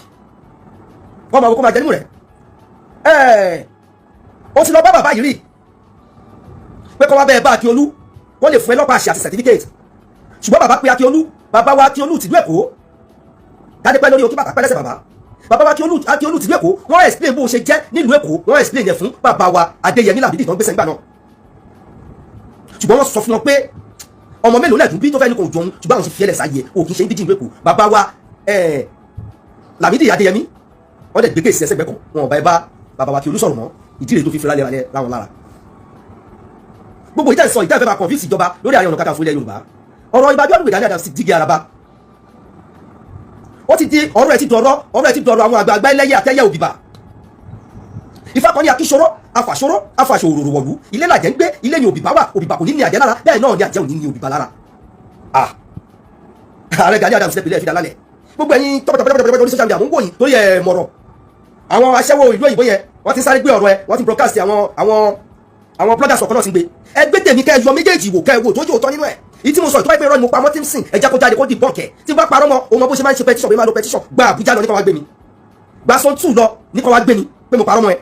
kọ́ máa wo kó máa jẹ nínú rẹ̀ ó ti lọ bá bàbá yìí rí pé kọ́ wá bẹ́ẹ̀ bá Akíolú wọ́n lè fún ẹ lọ́pàá àṣẹ àti certificate ṣùgbọ́n bàbá pe Akíolú bàbá wa Akíolú tìlú Èkó dáadé pẹ́ lórí òkè bàtà pẹ́lẹ́sẹ̀ bàbá wa Akíolú tìlú Èkó wọ́n explain bó ṣe jẹ́ nílùú Èkó wọ́n explain yẹn fún bàbá wa Adéyẹmí Làmídì tó ń gbèsè nígbà náà ṣùgbọ́n wọ́n sọ fún wọn pé ọmọ mélòó lẹ́dùn bí tó fẹ́ ní kò jọun ṣùgbọ́n àwọn sì fi ẹlẹ̀ sáyé o kì í ṣe ń díjì ìlú Èkó bàbá wa Làmídì Adéyẹmí wọ́n dẹ̀ gbégbé ìsẹ́sẹ́gbẹ́ kan wọn ò bá ẹ bá bàbá wa Akíolú sọ̀rọ̀ mọ́ ìdí rẹ̀ tó fi fira lẹ́ra láwọn lára gbogbo ìtẹ́ sọ ìtẹ́ fẹ́ máa convince ìjọba lórí Ààrẹ Ọ̀nà Kakanfò ilẹ̀ Yorùbá ọ̀rọ̀ Ìbà Abíọ́dún Gani Adams dígí araba ó ti di ọ̀rọ̀ ẹ̀ ti dọ̀rọ̀ àwọn àgbààgbà ẹlẹ́yẹ àtẹ́yẹ òbíbà Ifá kan ní akíṣoró afàṣòrò wọ̀lú ilé làjẹ́ ń gbé ilé ni òbíbà wà òbíbà kò ní ní àjẹ́ lára bẹ́ẹ̀ náà ni àjẹ́ ò ní ní òbíbà lára Ààrẹ Gani Adams lẹ́pẹ̀lẹ́ ìfidà lálẹ̀ gbogbo ẹ̀yin tọ́pọ̀tọ̀pọ̀tọ̀pọ̀tọ̀ ní social media mú ń wòyìn torí ẹ̀ mọ̀rọ̀ àwọn aṣẹ́wó ìlú òyìnbó yẹn wọ́n ti sáré gbé ọ̀rọ̀ ẹ wọ́n ti broadcast àwọn bloggers ọ̀kan náà ti gbé ẹgbẹ́ tèmi kẹ́ ẹ yọ méjèèjì wò kẹ́ ẹ wò tó yóò tọ́ nínú ẹ̀ ìyí tí mo sọ ìtọ́ ìpè irọ́ ni mo pamọ́ tí ń sìn ẹja kó jáde kó di bọ́ọ̀kẹ́ tí bá parọ́ mọ́ òun bó ṣe máa ń ṣe petition bí máa lo petition gba Àbújá lọ ní kó wá gbé mi gba Sọ́n 2 lọ ní kó wá gbé mi pé mo parọ́ mọ́ ẹ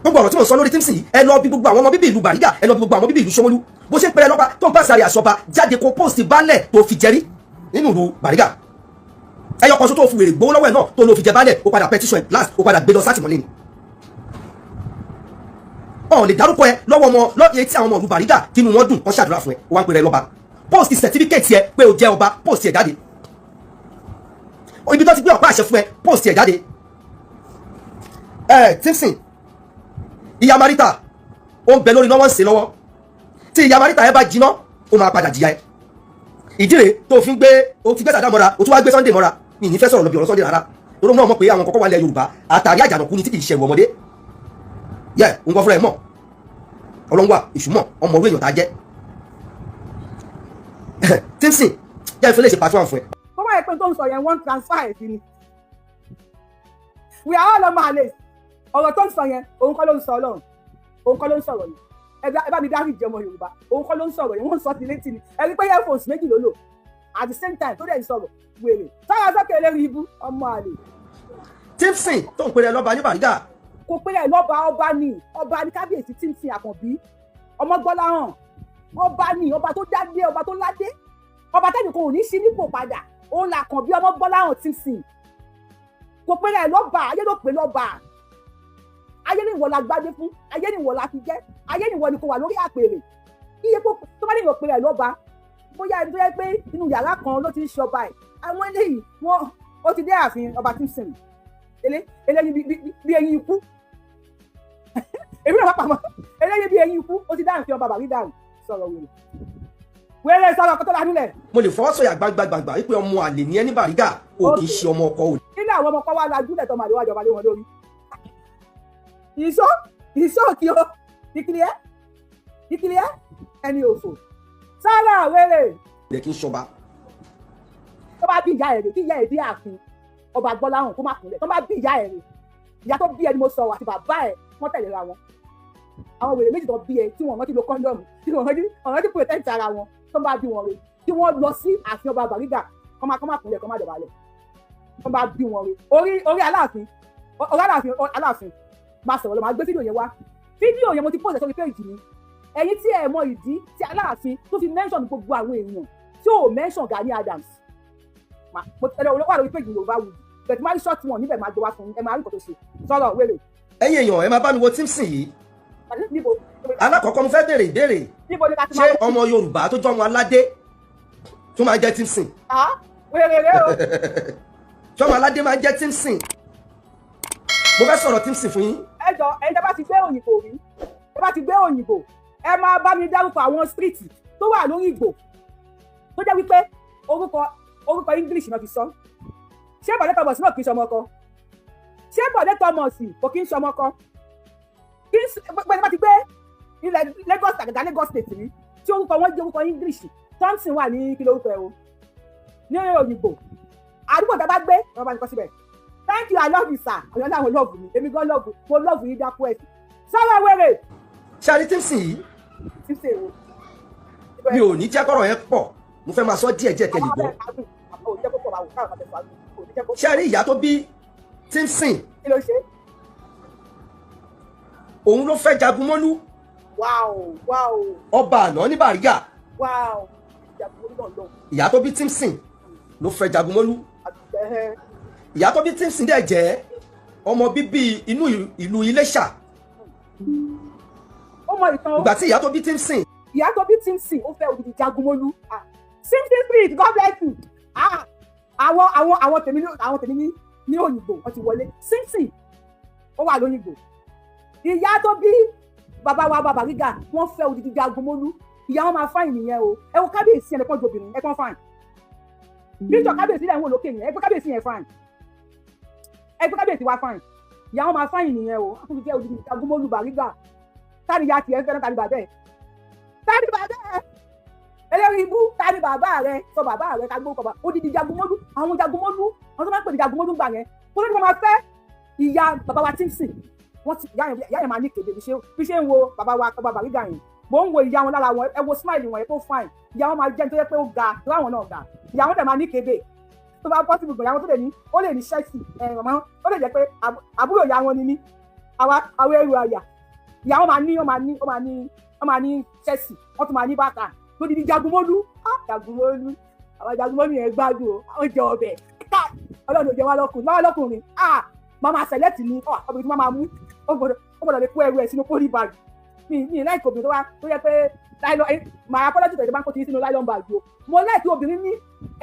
gbogbo ọ̀rọ̀ tí mo sọ lórí tí ń sìn ẹ lọ bí gbogbo àwọn ọmọ bíbí ìlú Bàrígà ẹ lọ bí gbogbo àwọn bíbí ìlú Ṣómólú bó ṣe ń pẹrẹ lọ́ba tó ń bá sáré àṣọba jáde kó post baálẹ̀ tó fi jẹrí nínú ìlú Bàrígà ẹyọ kan ṣo tó fi wèrè gbowó lọ́wọ́ ẹ̀ náà tó lọ fi jẹ baálẹ̀ ó padà petition last ó padà gbé lọ sátìmọ́lé ni ọ̀ lè dárúkọ ẹ lọ́wọ́ ọmọ lọ́yẹ̀ tí àwọn ọmọ ìlú Bàrígà kínú wọn dùn kọ́ ṣàdúrà fún ẹ wọ́n ń pèrè lọ́ba post certificate yẹ pé o jẹ́ ọba post ẹ̀ jáde ibi tó ti gbé ọ̀pá àṣẹ fún ẹ post ẹ̀ jáde Timson ìyá Marita ó ń bẹ lórí lọ́wọ́ ń ṣe lọ́wọ́ tí ìyá Marita ẹ bá jiná ó máa padà jìyà ẹ ìdí rèé tó fi gbé Sàdá mọ́ra o tún wá gbé Sunday mọ́ra mi ní fẹ́ sọ̀rọ̀ lọ́bi ọ̀rọ̀ Sunday rárá torí náà mọ̀ pé àwọn kọ́kọ́ wà lẹ̀ Yorùbá àtàrí àjànàkú ni tí kì í ṣẹ̀rù ọmọdé yẹ nǹkan fúnra ẹ mọ̀ Ọlọ́run wà èṣù mọ̀ ọmọ orí èèyàn tá a jẹ́ Timson jẹ́ ìfẹ́ lè ṣe pàṣẹ fún ẹ. kó má yẹ pé tó ń sọ yẹn wọ́n transfer ẹ̀ sí ni we are all on my list ọ̀rọ̀ tó ń sọ yẹn òun kọ́ ló ń sọ Ọlọ́run òun kọ́ ló ń sọ̀rọ̀ yìí ẹ bá mi dárí ìjẹ́ ọmọ Yorùbá òun kọ́ ló ń sọ̀rọ̀ yìí wọ́n ń sọ sí létí ni ẹ rí pé earphones méjì ló lò at the same time tó dẹ̀ ń sọ̀rọ̀ wèrè sára sókè lérí ibú ọmọ àlè. Timson tó ń pèrè lọ́ba ní Bàrígà kò pèrè lọ́ba ọba ní Kábíyèsí Timson Àkànbí ọmọ Gbọ́láhàn ọba ní ọba tó dádé ọba tó ládé ọba tẹ́nìkan ò ní sí nípò padà òun là kàn bí ọmọ Gbọ́láhàn Timson kò pèrè lọ́ba ayé ló pè lọ́ba ayé ni ìwọ la gbádé fún ayé ni ìwọ la fi jẹ́ ayé ni ìwọ ni kò wà lórí àpèrè iye tó bá nílò pèrè lọ́ba bóyá ẹni tó yẹ pé inú yàrá kan ló ti ń ṣe ọba ẹ̀ àwọn eléyìí wọn ó ti dé ààfin ọba Timson eléyìí bí ẹyin ikú èmi náà pàmò eléyìí bí ẹyin ikú ó ti dá ààfin ọba Bàrígà sọ̀rọ̀ wèrè sọ̀rọ̀ kó tó la nílẹ̀. mo lè fọwọ́ sọ̀yà gbàgbàgbà wípé ọmọ àlè ní ẹni Bàrígà ò kì í ṣe ọmọ ọkọ òní. nílẹ̀ àwọn ọmọ ọkọ wa la júlẹ̀ tó máa lè wájọ balẹ̀ wọn lórí. ìṣó kí o ìkìlẹ̀ ẹni òfò sára wèrè. ilẹ̀ kì í ṣọba. tó bá bí ìyá ẹ̀rẹ̀ kí ìyá ẹ̀ bí ààfin ọba Gbọ́láhàn kó má kúnlẹ̀ tó bá bí ìyá ẹ̀rẹ̀ ìyá tó bí ẹni mo sọ àti bàbá ẹ̀ wọ́n tẹ̀lé ra wọn àwọn wèrè méjì tó bí ẹ tí wọ́n rántí lo kọ́ńdọ̀mù tí wọ́n rántí protect ara wọn tó bá bí wọn rè tí wọ́n lọ sí ààfin ọba Bàrígà kọ́ má kúnlẹ̀ kọ́ má dọ̀bálẹ̀ tó bá bí wọn rè orí Aláàfin máa sọ̀rọ̀ lọ máa gbé fídíò yẹn wá fídíò yẹn mo ti post sórí péjì mi ẹ̀yin tí ẹ mọ ìdí tí Aláàfin tó fi mention gbogbo àwọn èèyàn tí ò mention Gani Adams wà lórí péjì Yorùbá wù bẹ̀tí máa ń ṣọ́ọ̀tì wọn níbẹ̀ máa gbé wá fún ẹ máa rí nǹkan tó ṣe sọ̀rọ̀ wèrè. ẹ̀yin èèyàn ẹ máa bá mi wo Timson yìí alákọ̀ọ́kọ́ mo fẹ́ béèrè ìbéèrè ṣé ọmọ Yorùbá tó jọ́ ọmọ aládé tó máa jẹ́ Timson. wèrè o. ṣé ọmọ aládé máa jẹ́ Timson mo fẹ́ sọ̀rọ̀ Timson fún yín. ẹ jọ ẹni tẹ́ bá ti gbé òyìnbó rí ẹ bá ti gbé òyìnbó ẹ máa bá mi dárúkọ àwọn street tó wà lórí Ìgbò tó jẹ́ wípé orúkọ English náà fi sọ. Ṣé Bọ̀dé Thomas náà kì í ṣọmọ ọkọ? Ṣé Bọ̀dé Thomas kò kì í ṣọmọ ọkọ? Kí gbẹ́ni bá ti gbé ilẹ̀ Lagos àgàgà Lagos state rí tí orúkọ wọn jẹ́ orúkọ English. Thompson wà ní kí lórúkọ ẹ̀ o ní òyìnbó. Àdúgbò tá a bá gbé wọn bá ní kọ́ síbẹ̀. Thank you, I love you sir. Ọ̀yọ́ náà mo love mi, èmi gan love mo love yín dákú ẹ̀. Sọ́wọ́ wẹ̀rẹ̀. ṣáàrí Thompson yìí Ṣíṣe wo. mi ò ní jẹ́ kọ́rọ̀ yẹn pọ̀ mo fẹ́ máa sọ díẹ̀ díẹ̀ kẹ́lẹ̀ gbọ́. ṣáàrí ìyá tó bí Thompson Kí ló ṣe? òun ló fẹ́ jagun mọ́lú Wow. ọba àná ní Bàrígà. Wow. Ìjàpọ̀ náà lọ. ìyá tó bí Thompson ló fẹ́ jagun mọ́lú. Àbẹ̀hẹ́. ìyá tó bí Thompson dẹ̀ jẹ́ ọmọ bíbí inú ìlú Iléṣà. Ó mọ ìtàn. ìgbà tí ìyá tó bí Thompson Ìyá tó bí Thompson ó fẹ́ òdìdí Jagunmólú. Simpson Spirit, God bless you. Àwọn tèmi ní òyìnbó wọ́n ti wọlé. Simpson ó wà lóyìnbó. Ìyá tó bí bàbá wa Bàrígà wọ́n fẹ́ òdìdí Jagunmólú. Ìyá wọn máa fáìn nìyẹn o. Ẹ wo kábíyèsí ẹni pọ́n ju obìnrin ẹ pọ́n fáìn. Bíjọ kábíyèsí lẹ́yìn wò lókè yẹn ẹ gbé kábíyèsí yẹn fáìn. Ẹ gbé kábíyèsí wa fáìn. Ìyá wọn máa fáìn nìyẹn o. Wọ́n fi fẹ́ òdìdí Jagunmólú Bàrígà. Tani ya tiẹ̀ fẹ́ràn tani bàbá ẹ̀. Tani bàbá ẹ̀. Eléyìí ibú tani bàbá rẹ̀ sọ bàbá rẹ̀ ká gbó kọ̀ọ̀bà. Odidi Jagunmólú àwọn Jagunmólú àwọn tó máa ń pè ní Jagunmólú gbà yẹn. Kó ló ní wọ́n máa fẹ́ ìyá bàbá wa Thompson. Wọ́n ti ìyá yẹn máa ní kéde bí ṣe ń wo bàbá wa bàbá Bàrígà yẹn. Mo ń wo ìyá wọn lára wọn ẹ wo smile wọn ẹ tó fine. Ìyá wọn máa jẹ́ nítorí pé ó ga tó àwọn náà ga. Ìyá wọn dẹ̀ máa ní kéde. Tó bá possible gan ìyá wọn tó lè ní ó lè ní Chelsea màmá ó lè jẹ́ pé àbúrò ìyá wọn ni mí. Àwọn ẹrù àyà. Ìyá wọn máa ní Chelsea wọ́n tún máa ní bàtà lódìdí Jagunmólú àwọn Jagunmólú yẹn gbádùn o àwọn jẹ ọbẹ̀ Ọlọ́run ò jẹ wá lọ́kùnrin màmá select ni obìnrin tí wọ́n máa mú ó gbọ́dọ̀ lè kó ẹrù ẹ̀ sínú poly bag mi láìkí obìnrin tó yẹ pé my apology to the bank ti sínú nylon bag o mo láìkí obìnrin ní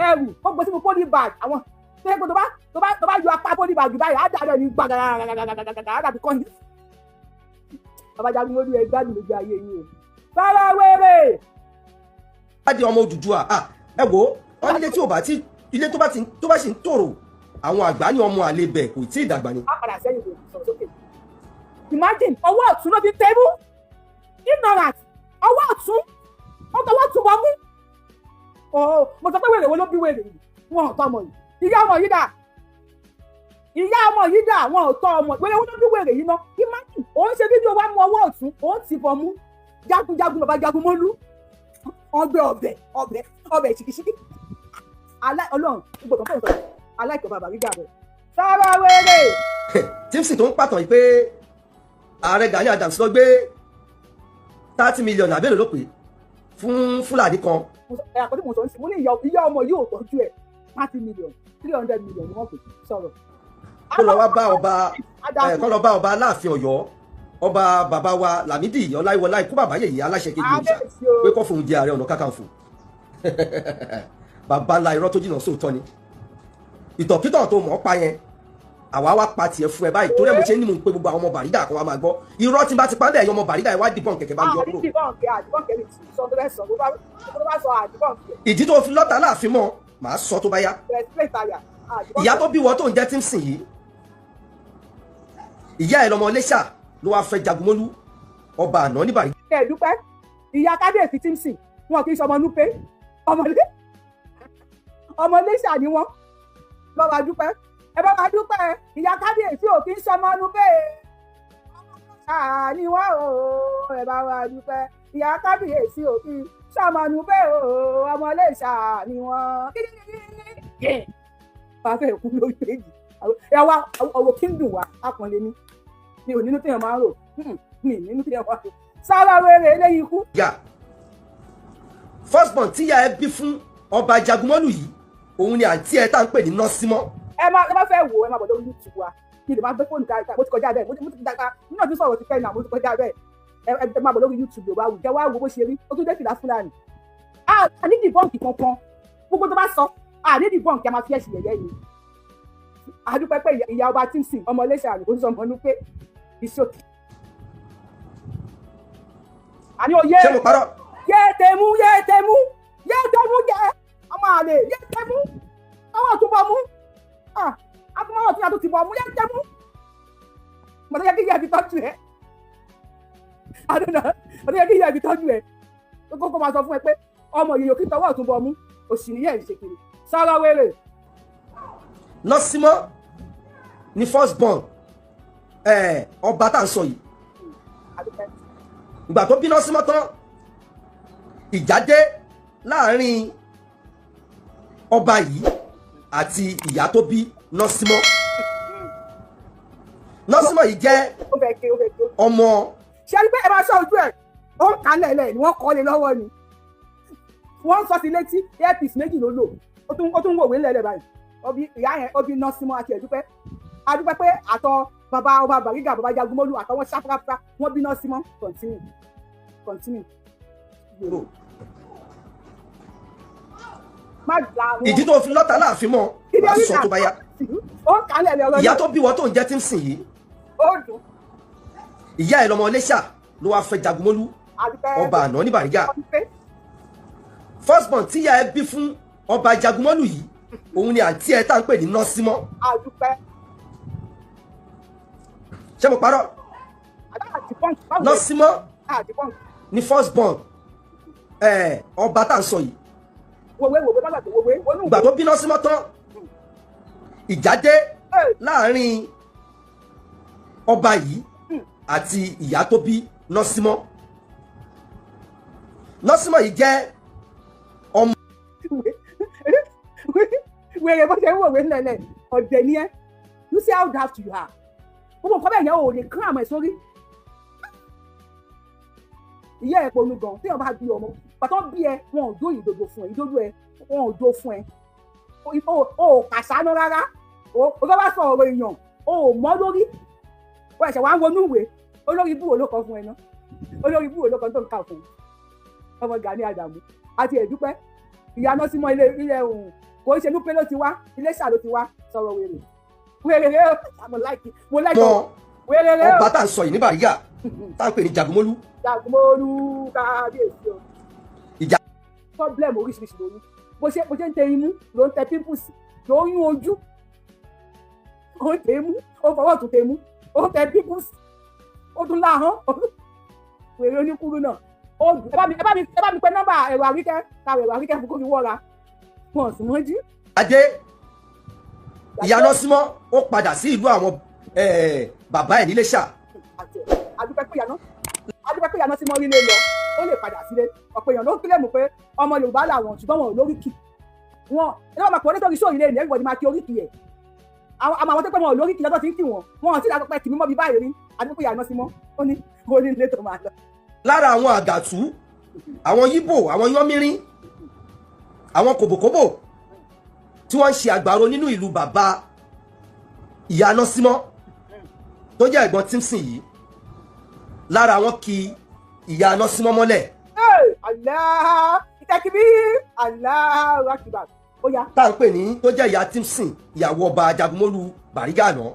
ẹrù ó gbé sínú poly bag àwọn tó yẹ pé tó bá yọ apá poly bag báyìí á dàbẹ̀ ní gbàgàgàgàgàgàgà á dàbí kọ́ni. Bàbá Jagunmólú ẹ gbádùn lójú ayé yìí o. Fẹ́rẹ́ wéré. láti ọmọ Odùduwà ẹ wo wọn nílé tí ò bá tí ilé tó bá sì ń tòrò àwọn àgbà ní ọmọ àlè bẹ̀ kò tí ì dàgbà ni. Á padà sẹ́yìn lè sọ̀rọ̀ sókè. Imagine ọwọ́ ọ̀tún ló fi tẹ́bú ignorant ọwọ́ ọ̀tún ọwọ́ ọ̀tún wọ́n mú. Mo sọ pé wèrè wo ló bí wèrè yìí wọn ò tọ́ ọmọ yìí ìyá ọmọ yìí dà wọn ò tọ́ ọmọ wèrè wo ló bí wèrè yìí ná. Imagine òun ṣe fídíò wa mú ọwọ́ ọ̀tún òun ti bọ̀ mú jagunjagun bàbá Jagunmólú ọbẹ̀ ṣìkìṣìkì Ọlọ́run gbogbo kan fẹ́ẹ́ sọ aláìkọ̀ bàbá Bàrígà rẹ̀ sábà wéré. Thompson tó ń pàtàn yìí pé ààrẹ Gani Adams lọ gbé 30 million àbẹ̀rẹ̀ ló pé fún Fúlàní kan. Àkọ́tí mo sọ ń sìn mo ní ìyá ọmọ yìí ò tọ́jú ẹ̀ 30 million 300 million ni wọ́n pè sọ̀rọ̀. kó lọ wá bá ọba Aláàfin Ọ̀yọ́ ọba bàbá wa Lámídì Ọláyíwọlá ikú bàbá yèyí aláṣẹ kejì òrìṣà pé kó fòun jẹ Ààrẹ Ọ̀nà Kakanfò bàbá ńlá irọ́ tó jìnnà sóòótọ́ ni ìtọ̀kítọ̀ tó mọ̀ ọ́ pa yẹn àwa wá pa tiẹ̀ fún ẹ báyìí torí ẹ̀ mo ṣe ní mo pé gbogbo àwọn ọmọ Bàrígà kan wá máa gbọ́ irọ́ tí bá ti pa bẹ́ẹ̀ yan ọmọ Bàrígà ẹ̀ wá dìbọn kẹ̀kẹ́ bá yọ kúrò. ìdí tó fi lọ́tà láàfin mọ́ màá sọ tó bá yá. ìyá tó bí wọ́n tó ń jẹ́ Thompson yìí ìyá ẹ̀ lọ́mọ Iléṣà ló wá fẹ́ Jagunmólú ọba àná ní Bàrígà. ẹ dúpẹ́ ìyá kábíyèsí Thompson wọn kì í ṣọmọ núpé ọmọ Iléṣà ni wọn lọ wá dúpẹ́ ẹ bá wá dúpẹ́ ìyá kábíyèsí ò kì í ṣọmọ núpé ni wọn o ẹ bá wá dúpẹ́ ìyá kábíyèsí ò kì í ṣọmọ núpé ọmọ Iléṣà ni wọn. pàfẹ́ ìkú ló gbé yìí ẹ wá ọwọ́ kí ń dùn wá àpọ̀nlé ní mi ò nínú téèyàn máa ń rò mi nínú téèyàn máa ń rò sára wéré eléyìí kú. first born tíyà ẹ bí fún ọba Jagunmólú yìí òun ni àǹtí ẹ tá ń pè ní nọ́símọ́. ẹ má fẹ́ wò ẹ má bọ̀ lórí YouTube wa kí lè má gbé fóònù ká mo ti kọjá bẹ́ẹ̀ mo ti dàgbà nínú ọdún sọ̀rọ̀ ti fẹ́ náà mo ti kọjá bẹ́ẹ̀ ẹ má bọ̀ lórí YouTube wa wù jẹ́ wá wo bó ṣe rí ó tún dé fìlà Fúlàní. a ní dìbọ́ǹkì kankan gbogbo tó bá sọ a ní dìbọ́ǹkì a máa fi ẹ̀sìn yẹ̀yẹ́ yìí. àdúpẹ́ pé ìyá ọba Thompson ọmọ Iléṣà rẹ̀ kò sọ ọmọ inú pé ìṣòkè. àní oyè ṣé mo parọ́. yé tẹ̀mú yé máa lè yẹ jẹ́ mú ọwọ́ àtúbọ̀ mú àtúmọ̀wọ̀ tí a tún ti bọ̀ mú yẹ jẹ́ mú mo tó yẹ kí ìyá ibi tọ́jú ẹ̀ àdúrà mo tó yẹ kí ìyá ibi tọ́jú ẹ̀ kókó máa sọ fún ẹ pé ọmọ yìí yóò kí tọwọ́ àtúbọ̀ mú òsì níyẹn ìṣèkiri sọ̀rọ̀ wéré. Nọ́símọ́ ni first born ọba tá à ń sọ yìí ìgbà tó bí Nọ́símọ́ tán ìjà dé láàrin ọba yìí àti ìyá tó bí Nọ́símọ́. Nọ́símọ́ yìí jẹ́ ọmọ. ṣé ẹni pé ẹ máa ṣọ́ ojú ẹ̀ ó ń kalẹ̀ lẹ̀ ni wọ́n kọ́ lé lọ́wọ́ ni wọ́n ń sọ sí létí airpiece méjì ló lò ó tún wòwe ńlẹ̀ báyìí ìyá yẹn ó bí Nọ́símọ́ àti adúpẹ́ pé àtọ bàbá ọba Bariga bàbá Jagunmólú àtọwọ́ ṣáfúráfúrá wọ́n bí Nọ́símọ́ continue. ìdí tó fi lọ́tà láàfin mọ́ máa sọ tó bá yá. ìyá tó bí wọ́n tó ń jẹ́ tí ń sìn yìí ìyá ẹ̀ lọ́mọ Iléṣà ló wáá fẹ́ Jagunmólú ọba àná ní Bariga. first born tí ìyá ẹ bí fún ọba Jagunmólú yìí òun ni àǹtí ẹ tá à ń pè ní Nọ́símọ́. ṣé mo parọ́? Nọ́símọ́ ni first born ọba tá à ń sọ yìí. ìgbà tó bí Nọ́símọ́ tán ìjà dé láàrin ọba yìí àti ìyá tó bí Nọ́símọ́. Nọ́símọ́ yìí jẹ́ ọmọ. wèrè bó ṣe ń wòwe ńlẹ̀lẹ̀ ọ̀dẹ̀ ni ẹ́ you see how daft you are gbogbo nǹkan bẹ́ẹ̀ yẹn ò lè kán àmọ́ ẹ̀ sórí. ìyá ẹ̀ ponu gan tí wọ́n bá bí ọmọ pàtó bí ẹ wọn ò jó ìdodo fún ẹ ìdodo ẹ wọn ò jó fún ẹ o ò kàṣánú rárá o bá sọ ọ̀rọ̀ èèyàn o ò mọ́ lórí o ẹ̀ṣẹ̀ wá ń wọnú ìwé olórí ibú wo ló kọ fún ẹ náà olórí ibú wo ló kọ tó ń kà fún ọmọ Gani Adams àti Ẹ̀dúpẹ́ ìyá Nọ́símọ́ ilé òun kò ń ṣe Núpé ló ti wá Iléṣà ló ti wá sọ̀rọ̀ wèrè mo láìkí wèrè ọba tá à ń sọ yìí ní Bariga tá à ń pè ní Jagunmólú. Kábíyèsí o. ìjà. problem oríṣiríṣi lóyún bó ṣe ń tẹ imú ló ń tẹ pimples ló ń yún ojú ó ń tẹ imú ó fọwọ́ tún tẹ imú ó ń tẹ pimples ó tún láhán wèrè oníkúrú náà ó dùn ẹ bá mi pé nọ́mbà ẹ̀rọ àríkẹ́ káwé ẹ̀rọ àríkẹ́ fún kó fi wọ́ra wọn sì mọ́jú. adé ìyá Nọ́símọ́ ó padà sí ìlú àwọn bàbá ẹ̀ níléṣà. adúpẹ́ pé ìyá Nọ́símọ́ rí lé lọ ó lè padà sílé ọ̀pọ̀ èèyàn ló ń kílẹ̀mù pé ọmọ Yorùbá làwọn ṣùgbọ́n wọn ò lóríkì wọn ẹni wọn máa pọ̀ nítorí sóòrì lé ní everybody máa kí oríkì ẹ̀ àwọn tó pẹ́ wọn ò lóríkì lọ́dọ̀ tí ń kì wọ́n wọn ò tí ì pẹ́ kìmí mọ́ bí báyìí rí adúpẹ́ ìyá Nọ́símọ́ ó ní ilé tó máa lọ. lára àwọn àgàtú àwọn Yíbò àwọn yánmírín àwọn kòbòkòbò tí wọ́n ń ṣe àgbàro nínú ìlú bàbá ìyá Nọ́símọ́ tó jẹ́ ẹ̀gbọ́n Tímsìn yìí lára wọn kì ìyá Nọ́símọ́ mọ́lẹ̀. Allah ìtẹ́kibí Allah rakiba ó yá. tá à ń pè ní tó jẹ́ ìyá Tímsìn ìyàwó ọba Jagunmólú Bariga náà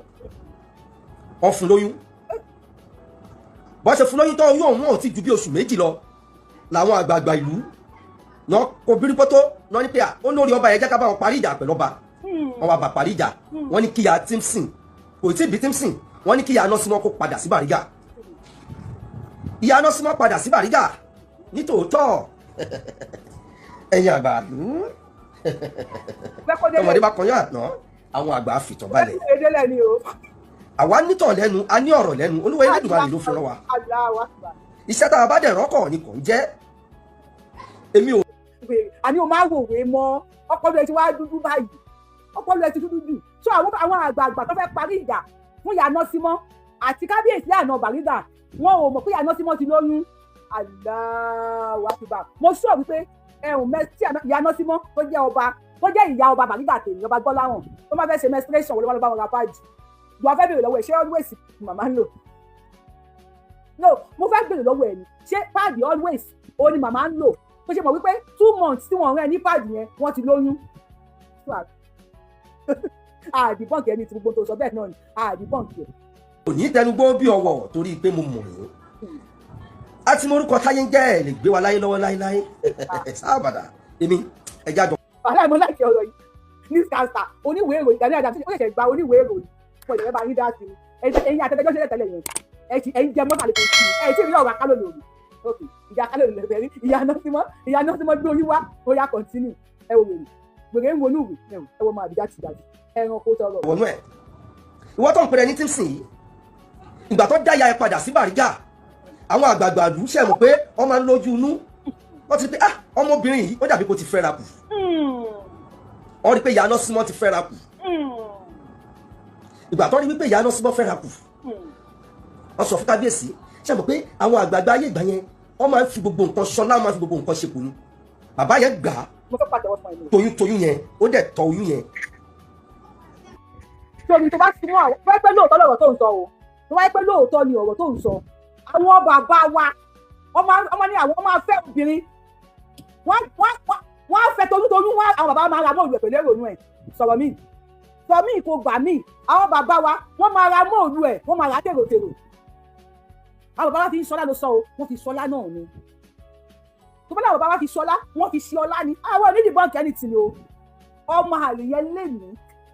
wọ́n fún lóyún bọ́n ṣe fún lóyún tó oyún ọ̀hún ò ti ju bí oṣù méjì lọ làwọn àgbààgbà ìlú náà kò bírí pọ́tó náà ní pé ó lórí ọba yẹn jẹ́ ká bá wọn parí ìjà pẹ̀lú ọba wọn wà bà parí ìjà wọ́n ní kíyà Tímsìn kò tí ì bí Tímsìn wọ́n ní kíyà Nọ́símọ́ kó padà sí Bariga ìyá Nọ́símọ́ padà sí Bariga nítòótọ́ ẹ̀yin àgbà ọmọdé bá kọyán àná àwọn àgbà fìtàn balẹ̀ àwa nítàn lẹ́nu a ní ọ̀rọ̀ lẹ́nu Olúwa Elédùmarè ló fi rán wa iṣẹ́ tá a bá dẹ̀ rọ́kọ̀ ni kò ń jẹ́ èmi ò. àní o máa wòwe mọ ọpọlọ ẹ ti wá dúdú báyìí ọpọlọ ẹ ti dúdú jù so àwọn àgbààgbà tó fẹ́ parí ìjà fún ìyá Nọ́símọ́ àti kábíyèsí àná Bariga wọn ò mọ̀ pé ìyá Nọ́símọ́ ti lóyún Allahu Akbar mo sọ wípé ẹ̀hún mẹ́tí ìyá Nọ́símọ́ tó jẹ́ ọba tó jẹ́ ìyá ọba Bariga tèmi ọba Gbọ́láhàn tó máa fẹ́ ṣe menstruation wọlé wọn bá wọn ra páàdì lọ fẹ́ bèrè lọ́wọ́ ẹ̀ ṣé always màmá ń lò no mo fẹ́ bèrè lọ́wọ́ ẹ̀ ni ṣé páàdì always ó ní màmá ń lò tó ṣe mọ̀ wípé 2 months tí wọ́n rẹ̀ ní páàdì yẹn wọ́n ti lóyún àdìbọ̀nkì ẹni tí gbogbo tó sọ bẹ́ẹ̀ náà ni àdìbọ̀nkì ẹ̀. kò ní tẹnugbó bí ọwọ́ torí pé mo mọ̀ yín a ti mọ orúkọ táyé ń jẹ́ ẹ̀ lè gbé wa láyé lọ́wọ́ láéláé sábàdà èmi ẹja jọ. aláìmọ́ láìkẹ́ ọ̀rọ̀ yìí newscaster oníwèé ìròyìn Gani Adams ó ṣẹ̀ṣẹ̀ gba oníwèé ìròyìn fún ìjọba bá yín dá sí i ẹ̀yin àtẹ̀tẹ̀jọ́ ṣẹlẹ̀ tẹ́lẹ̀ yẹn ẹ̀yin jẹ mọ́tàlẹ́ kò sí ẹ̀ tí ì rí ọ̀rọ̀ akálò lòdì ok ìjà akálò lòdì bẹ̀rẹ̀ ìyá náà ti mọ́ gbé oyún wá ó yá continue ẹ wò wèrè ń wọnú ìwé ẹ wọ máa bí jáde jáde ẹran kó tọrọ. wọnú ẹ ìwọ tó ń pèrè ní tíǹsì yìí ìgbà tó já ya ẹ padà sí Bàrígà àwọn àgbààgbà àdú ṣe mọ̀ pé wọ́n máa ń lójú inú wọ́n ti rí pé ọmọbìnrin yìí ó dàbí kó ti fẹ́ra kù wọ́n rí pé ìyá Nọ́símọ́ ti fẹ́ra kù ìgbà tó rí wípé ìyá Nọ́símọ́ fẹ́ra kù wọ́n sọ fún Kábíyèsí ṣe mọ̀ pé àwọn àgbààgbà ayé ìgbà yẹn wọ́n máa ń fi gbogbo nǹkan ṣọlá máa ń fi gbogbo nǹkan ṣe kù ni bàbá yẹn gbà á toyún yẹn ó dẹ̀ tọ́ oyún yẹn. torí tó bá ti mú àwọn pẹ́ lóòótọ́ lọ̀rọ̀ tó ń sọ o tó wáyé pé lóòótọ́ ni ọ̀rọ̀ tó ń sọ àwọn bàbá wa ọmọ ní àwọn máa fẹ́ obìnrin wọ́n á fẹ́ toyún wá àwọn bàbá máa ra mọ́ òòlù ẹ̀ pẹ̀lú èrònú ẹ̀ sọ̀rọ̀ mí kò gbà mí àwọn bàbá wa wọ́n máa ra mọ́ òòlù ẹ̀ wọ́n máa ra tèròtèrò àwọn bàbá wa fi ń sọlá ló sọ o wọ́n fi sọlá náà ni tó bá láwọn bàbá wa fi sọlá wọ́n fi ṣe ọlá ni àwọn onídìbọn kẹ́ni tì ní o ọmọ àlè yẹn lè ní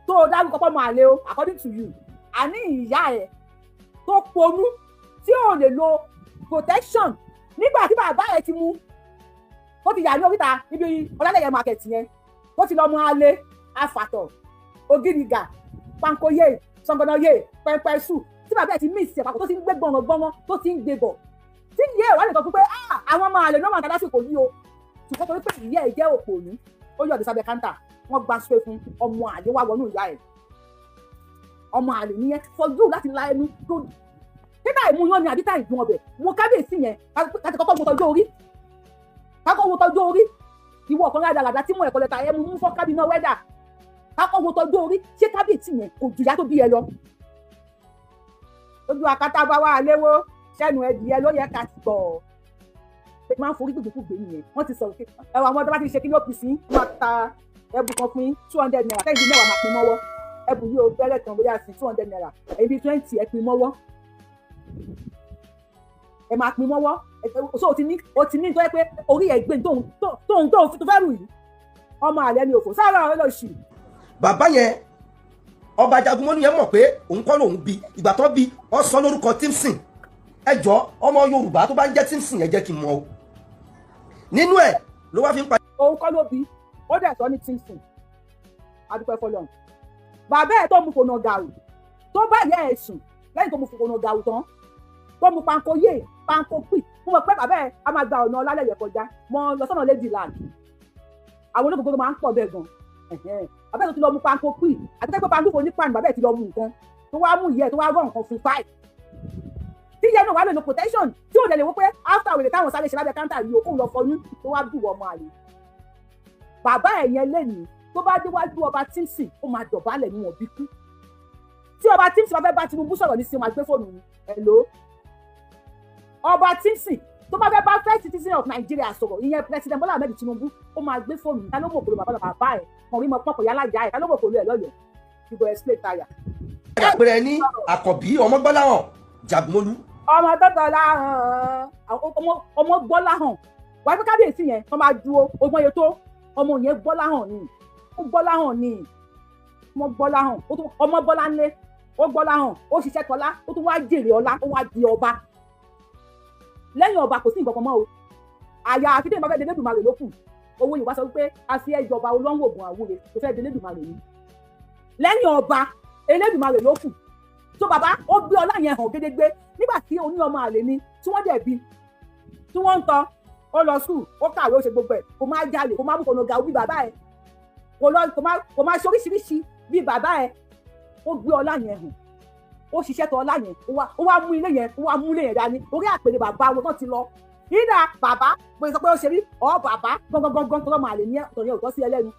tó o dárúkọ pọ́ ọmọ àlè o according to you àní ìyá ẹ̀ tó ponú tí ò lè lo protection nígbà tí bàbá ẹ̀ ti mú ó ti yà ní oríta níbi ọlálẹ́yẹ market yẹn ó ti lọ mọ alẹ́ afàtọ̀ ògìrìgà pankoyè sọgbọnọyè pẹpẹsù tí bàbá ẹ̀ ti mí ìsìn àpapọ̀ tó ti ń gbé gbọ̀ngàn tó ti ń gbé bọ̀ tí ìyá ẹ̀ wà lè sọ fún pé àwọn ọmọ àlè náà máa tàdá sí kò yí o ṣùgbọ́n torí pé ìyá ẹ̀ jẹ́ òpònú ó yọ̀ ọ̀dẹ̀ sábẹ́ káńtà wọ́n gba sọ fún ọmọ àlè wà wọnú ìyá ẹ̀ ọmọ àlè nìyẹn for you láti la ẹnu tó títà ìmúyán ni àbí tá ìdún ọbẹ̀ wo Kábíyèsí yẹn láti kọ́kọ́ wo tọjọ́ orí kákọ́ wo tọjọ́ orí ìwọ ọ̀kan rádaràdà tí mú ẹ̀kọ́ lẹ́ta ẹ̀ mú fọ́ kábínà wẹ́dà kákọ́ wo tọjọ́ orí ṣé Kábíyèsí yẹn kò jùyà tó bí ẹ lọ. ojú akátá bá wà léwó sẹ́nu ẹ̀dìyẹ ló yẹ ká ti gbọ̀ pé máa ń forí gbogbo gbé nìyẹn wọ́n ti sọ̀rọ̀ pé ẹ̀rọ àwọn ọ̀dọ́ bá ti ṣe kí ló pì sí máa ta ẹ̀bù kan fún 200 naira kẹ́yìn bí mẹ́wàá máa pín mọ́wọ́ ẹ̀bù yìí ó bẹ̀rẹ̀ tán bóyá sí 200 naira èyí bí 20 ẹ̀ pín mọ́wọ́ ẹ máa pín mọ́wọ́ so o ti ní nítorí pé orí ẹ̀ gbé tóun fẹ́ rù yìí ọmọ àlẹ́ ni òfò sáárà ọ̀rẹ́ lọ sí. bàbá yẹn ọba Jagunmọ́lú yẹn mọ̀ pé òun kọ́ lòun bí ìgbà tó bí ọ sọ lórúkọ Tímsìn ẹ jọ ọmọ Yorùbá tó bá ń jẹ́ Tímsìn yẹn jẹ́ kí n mọ̀ o nínú ẹ̀ ló wá fi ń pa. òun kọ́ ló bí ó dẹ̀ sọ ní Tímsìn adúpẹ́ fọlọ́run bàbá ẹ̀ tó mu fònà gàrú tó bá yẹ ẹ̀ sùn lẹ́yìn tó mu fònà gàrú tán tó mu panko yé panko pì mo mọ̀ pé bàbá ẹ̀ á máa gba ọ̀nà ọlálẹ́yẹ kọjá mọ lọ sọ́nà Ladyland àwọn olóògbé máa ń pọ̀ bẹ́ẹ̀ gan bàbá ẹ̀ tó ti lọ mu panko pì àti pé panko kò ní pan bàbá ẹ̀ ti lọ mu nǹkan tó wá mú ìyẹ́ tó wá rọ̀ nǹkan fún five tí ìyẹn náà wà lónìí protection tí ò lè wò pé after wèrè táwọn sáré ṣe lábẹ́ káńtà yìí òkú lọ fọyún tó wá dùn ọmọ àlè bàbá ẹ̀ yẹn lẹ́nìí tó bá déwájú ọba Tímsìn ó máa dọ̀bálẹ̀ ní wọn bí kú tí ọba Tímsìn bá fẹ́ bá Tinubu sọ̀rọ̀ ní sí máa gbé fóònù hello ọba Tímsìn tó bá fẹ́ bá first citizen of Nigeria sọ̀rọ̀ ìyẹn president Bọ́lá Ahmed Tinubu ó máa gbé fóònù ta ló mọ̀ pẹ̀lú bàbá ẹ̀ kàn rí mọ pọ̀pọ̀ yálà ìyá ẹ̀ ta ló mọ̀ pẹ̀lú ẹ̀ lọ́yọ̀ọ́ you go explain tire. àpẹẹrẹ ní Àkànbí ọmọ Gbọ́láhàn Jagunmọ́lú. ọmọ Gbọ́láhàn ọmọ Gbọ́láhàn wàá pé Kábíyèsí yẹn tó máa dúró ogun yẹn tó ọmọ yẹn Gbọ́láhàn ni ó Gbọ́láhàn ni ọmọ Gbọ́láhàn ọmọ Bọ́láńlé ó Gbọ́láhàn ó ṣiṣẹ́ tọ́lá ó tún wá jèrè ọlá ó wá di ọba lẹ́yìn ọba kò sí nǹkan kan mọ́ o àyà àfidé ìbáfẹ́ Elédùmarè ló kù owó Yorùbá sọ wípé a fi ẹjọba olóńgbò ògùn àwúre tó fẹ́ Elédùmarè ni lẹ́yìn ọba Elédùmarè ló kù tó bàbá ó gbé ọlá yẹn hàn gédégbé nígbà tí oní ọmọ àlè ni tí wọ́n dẹ̀ bí tí wọ́n ń tọ́ ó lọ skul ó kàwé ó ṣe gbogbo ẹ̀ kò máa jalè kò máa mú kònà ga bí bàbá ẹ̀ kò máa ṣe oríṣiríṣi bí bàbá ẹ̀ ó gbé ọlá yẹn hàn ó ṣiṣẹ́ tọ́ ọlá yẹn ó wá mú ilé yẹn dání orí àpèrè bàbá wọn tó ti lọ ìdá bàbá bó sọ pé ó ṣe rí bàbá gbọ́ngbọ́ngbọ́n tó lọ́mọ àlè ní ọ̀tọ̀ yẹn ò tọ́ sí ẹlẹ́nu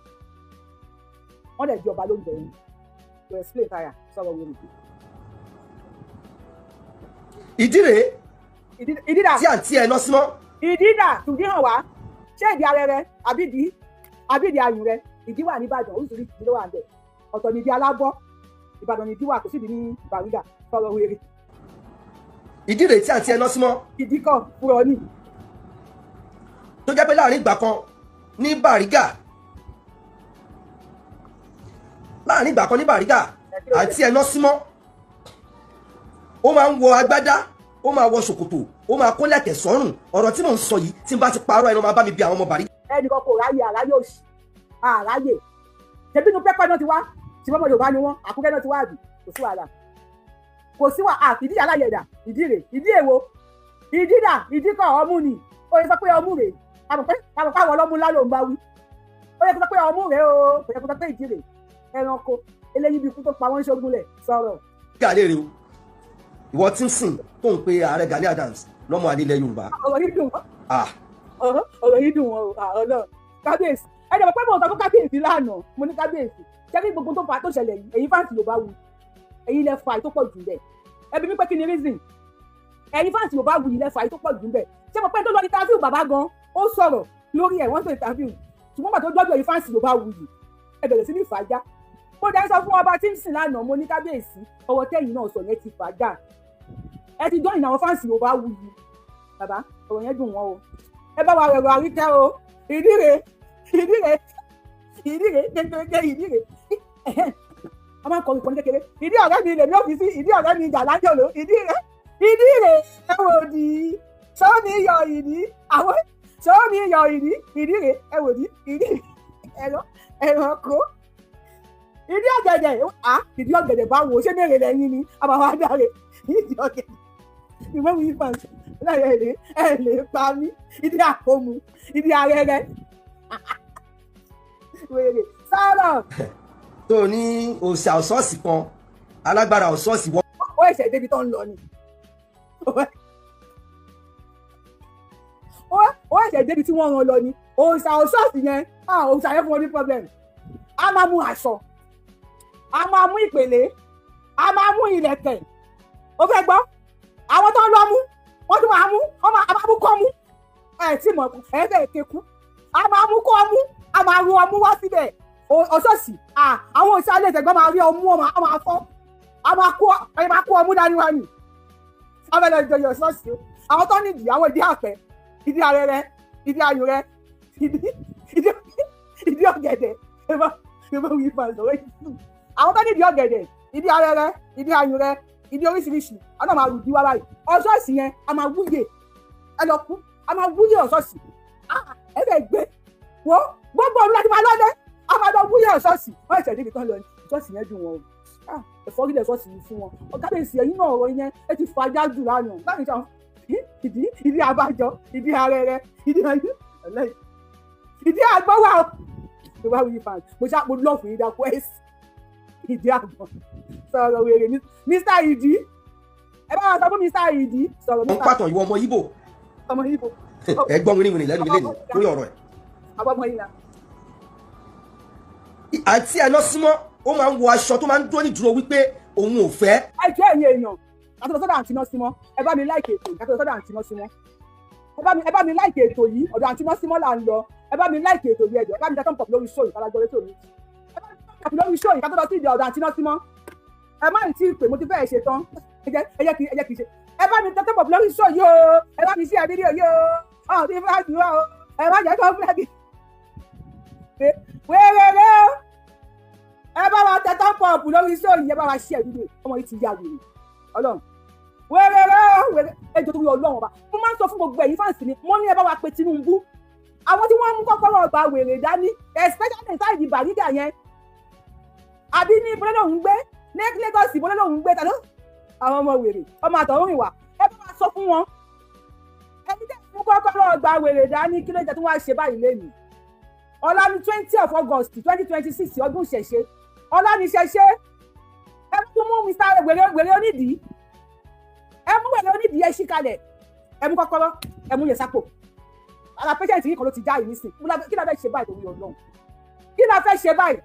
wọ́n dẹ̀ di ọba lóúnjẹ yẹn to explain tire sọ̀rọ̀ wẹ̀rẹ̀. ìdí rèé ìdídà tí àǹtí ẹ lọ símọ́. ìdídà tùdí hàn wá ṣé ìdí arẹrẹ àbídì ayùn rẹ ìdí wà ní Ìbàdàn oríṣiríṣi ìdí ló wà ń bẹ ọ̀tọ̀ ní ìdí alábọ́ Ìbàdàn ní ìdí wà kò sí ìdí ní Bàrígà sọ̀rọ̀ wẹ̀rẹ̀. ìdí rèé tí àǹtí ẹ lọ símọ́. ìdí kan fúnra ní. tó jẹ́ pé láàrin ìgbà kan ní Bàrígà láàrin ìgbà kan ní Bàrígà àti ẹ̀nà símọ́ ó máa ń wọ agbádá ó máa wọ ṣòkòtò ó máa kó lẹ̀kẹ̀ sọ́rùn ọ̀rọ̀ tí mò ń sọ yìí tí n bá ti parọ́ ẹnu máa bá mi bí àwọn ọmọ Bàrígà. ẹnìkan kò ráyè àráyè òsì àráyè ṣebí inú pẹ́pẹ́ náà ti wá tí wọ́n mọ̀ Yorùbá ni wọ́n Àkúrẹ́ náà ti wá àbí kò sí wàhálà kò sí wàhálà ìdí aláyẹ̀dà ìdí rè ìdí èwo ìdí dà ìdí kan ọmú ni ó yẹ sọ pé ọmú rè àmọ̀pẹ́ àwọn ọlọ́mú ńlá ló ń bá wí ó yẹ sọ pé ọmú rè o kò yẹ sọ pé ìdí rè ẹranko eléyìí bí ikú tó pa wọ́n ṣógunlẹ̀ sọ̀rọ̀. gàlẹ́ rè o ìwọ tí ń sìn tó ń pe ààrẹ Gani Adams lọ́mọ adílẹ̀ Yorùbá. ọ̀rọ̀ yìí dùn wọ́n ọ̀rọ̀ yìí dùn wọ́n o ọ̀nà kábíyèsí ẹni mọ̀ pé mo sọ fún kábíyèsí lánàá mo ní kábíyèsí ṣẹ́ni gbogbo tó fa tó ṣẹlẹ̀ yìí èyí fáǹsì Yorùbá wù èyí lẹ fa tó pọ̀ jù bẹ́ẹ̀ ẹbí mi pé kí ni reason èyí fáǹsì Yorùbá wù yìí lẹ fa tó pọ̀ jù bẹ́ẹ̀ ṣé mo pẹ́ tó lọ ní interview bàbá gan ó sọ̀rọ̀ lórí ẹ̀ wọ́n tó interview ṣùgbọ́n bàtó dọ́jú èyí fáǹsì Yorùbá wù yìí ẹ bẹ̀rẹ̀ sí ní fàájà mo dẹ́ sọ fún ọba tí ń sìn lánàá mo ní kábíyèsí ọwọ́ tẹ́yìn náà sọ yẹn ti fàájà ẹ ti dọ́yìn àwọn fáǹsì Yorùbá wù yìí bàbá ọ̀rọ̀ yẹn dùn wọ́n o ẹ bá wa rẹ̀rọ àríkẹ́ o ìdíre gẹ́gẹ́ ìdíre a máa ń kọrin ìkọ́ni kékeré ìdí ọ̀rẹ́ mi lèmi ò fi sí ìdí ọ̀rẹ́ mi ìjà lájọ̀ló ìdíre ẹ wò di sọ́ọ́ni yọ ìdí àwọn sọ́ọ́ni yọ ìdí ìdíre ẹ wò di ìdí ẹranko ìdí ọ̀gẹ̀dẹ̀ ìdí ọ̀gẹ̀dẹ̀ bá wò ó ṣé mèrè lẹ́yìn ni a máa wá dáre ìdí ọ̀gẹ̀dẹ̀ ìwé wí fún ẹ lè pa mí ìdí àkómu ìdí arẹrẹ wèrè sọ̀rọ̀. tó ní òòṣà ọ̀ṣọ́ọ̀ṣì kan alágbára ọ̀ṣọ́ọ̀ṣì wọ́n. ó ẹ̀ṣẹ̀ débi tó ń lọ ni ó ẹ̀ṣẹ̀ débi tí wọ́n rán lọ ni òòṣà ọ̀ṣọ́ọ̀ṣì yẹn òòṣà yẹn fún wọn ní problem a máa mú aṣọ a máa mú ìpèlè a máa mú ìlẹ̀kẹ̀ ó fẹ́ gbọ́ àwọn tó ń lọ mú wọ́n tún máa mú a máa mú kọ́ mú tí mọ̀ ẹ̀ fẹ́ kéku a máa mú kọ́ mú a máa ru ọmú wá síbẹ̀ ọ̀ṣọ́ọ̀ṣì àwọn òṣìṣẹ́ ilé ìtẹ̀gbọ́n máa rí ọmú ọmọ a máa fọ́ a máa kó ọmú dání wá nì abẹ́lẹ̀ ìjọyọ̀ ọ̀ṣọ́ọ̀ṣì àwọn tó nídìí àwọn ìdí àpẹ ìdí arẹrẹ ìdí ayùrẹ ìdí ọ̀gẹ̀dẹ̀ ẹ̀fọ́ wí fún àṣọ àwọn tó nídìí ọ̀gẹ̀dẹ̀ ìdí arẹrẹ ìdí ayùrẹ ìdí oríṣiríṣi ọ̀nà máa rù díwá báyìí ọ̀ṣọ́ọ̀ṣì yẹn a máa wúyè ẹ lọ kú a máa wúyè ọ̀ṣọ́ọ̀ṣì ẹ fẹ́ gbé wo gbogbo ọ̀run láti máa lọ́dẹ a máa lọ wúyè ọ̀ṣọ́ọ̀ṣì wọ́n ẹ̀ṣẹ̀ débi tán lọ ní ṣọ́ọ̀ṣì yẹn dùn wọn o ẹ̀fọ́ gílẹ̀ ṣọ́ọ̀ṣì yìí fún wọn ọ̀gá bèsì ẹ̀yìn náà ọ̀rọ̀ yẹn ẹ ti fàájà jù lánàá láti sọ ìdí abájọ ìdí arẹrẹ ìdí àgbọ̀wà o tó bá wí fàn mo lọ́ọ̀fù yìí dákú ẹ̀sì ìdí àgbọ̀n sọ̀rọ̀ wèrè Mr. Ìdí ẹ bá wọn sọ fún Mr. Ìdí sọ̀rọ̀ Mr. wọ́n pàtàn ìwọ ọmọ Ìgbò ẹgbọ́n wìrìwìrì lẹ́nu ilé ni lórí ọ̀rọ̀ ẹ̀. àbọ̀mọ yìí la. àǹtí ẹ̀ lọ símọ́ ó máa ń wọ aṣọ tó máa ń dúró ní dúró wípé òun ò fẹ́. ẹ jẹ́ ẹ̀yin èèyàn àtúntò sọ́dọ̀ àǹtí náà símọ́ ẹ bá mi láìkè ètò yìí àtúntò sọ́dọ̀ àǹtí náà símọ́ ẹ bá mi láìkè ètò yìí ọ̀dọ̀ àǹtí náà símọ́ là ń lọ ẹ bá mi láìkè ètò yìí ẹ̀jọ̀ ẹ bá mi dá tọ́ǹpọ̀ lórí show ìkálájọ rétò mi ẹ bá mi tọ́ǹpọ̀ lórí show ìkátó lọ sí ìdí ọ̀dọ̀ àǹtí náà símọ́ ẹ má ì tí ì pè mo ti fẹ́ ṣe tán ẹ jẹ́ kì í ṣe ẹ bá mi tọ́ǹpọ̀ lórí show yìí o ẹ bá mi ṣe fídíò yìí o ọ̀ ti fúláàgì wa o ẹ má jẹ́ kó fúláàgì wéèrè o ẹ bá wa tẹ tọ́ǹpọ̀ lórí show yìí ẹ bá wa ṣe fídíò ọmọ yìí ti yá wèrè ọlọ́run wèrè ẹjọ́ tó yọ ọlọ́run ọba mo máa ń sọ fún gbogbo ẹ̀yin fáǹsì mi mo ní ẹ bá wa pe Tinubu àwọn tí wọ́n mú kọ́kọ́rọ́ ọgbà wèrè dání especially inside Bariga yẹn àbí ní ìbúlẹ̀ lòún gbé ní Lagos ìbúlẹ̀ lòún gbé tàbí àwọn ọmọ wèrè ọmọ àtọ̀hún ìwà ẹ bá wa sọ fún wọn ẹni tẹ́ mú kọ́kọ́rọ́ ọgbà wèrè dání kí ló jẹ́ tí wọ́n á ṣe báyìí lẹ́nu ọ̀la ní 20 August 2026 ọdún ìṣẹ̀ṣe ọ̀la ní ìṣẹ̀ṣe ẹ tún mú Mr. wèrè onídìí ẹ mú wẹ̀rẹ̀ onídìí ẹ ṣí kalẹ̀ ẹ mú kọ́kọ́rọ́ ẹ mú yẹn sápò ara patient yìí kan ló ti já yìí nísìn kí la fẹ́ ṣe báyìí torí Ọlọ́run kí la fẹ́ ṣe báyìí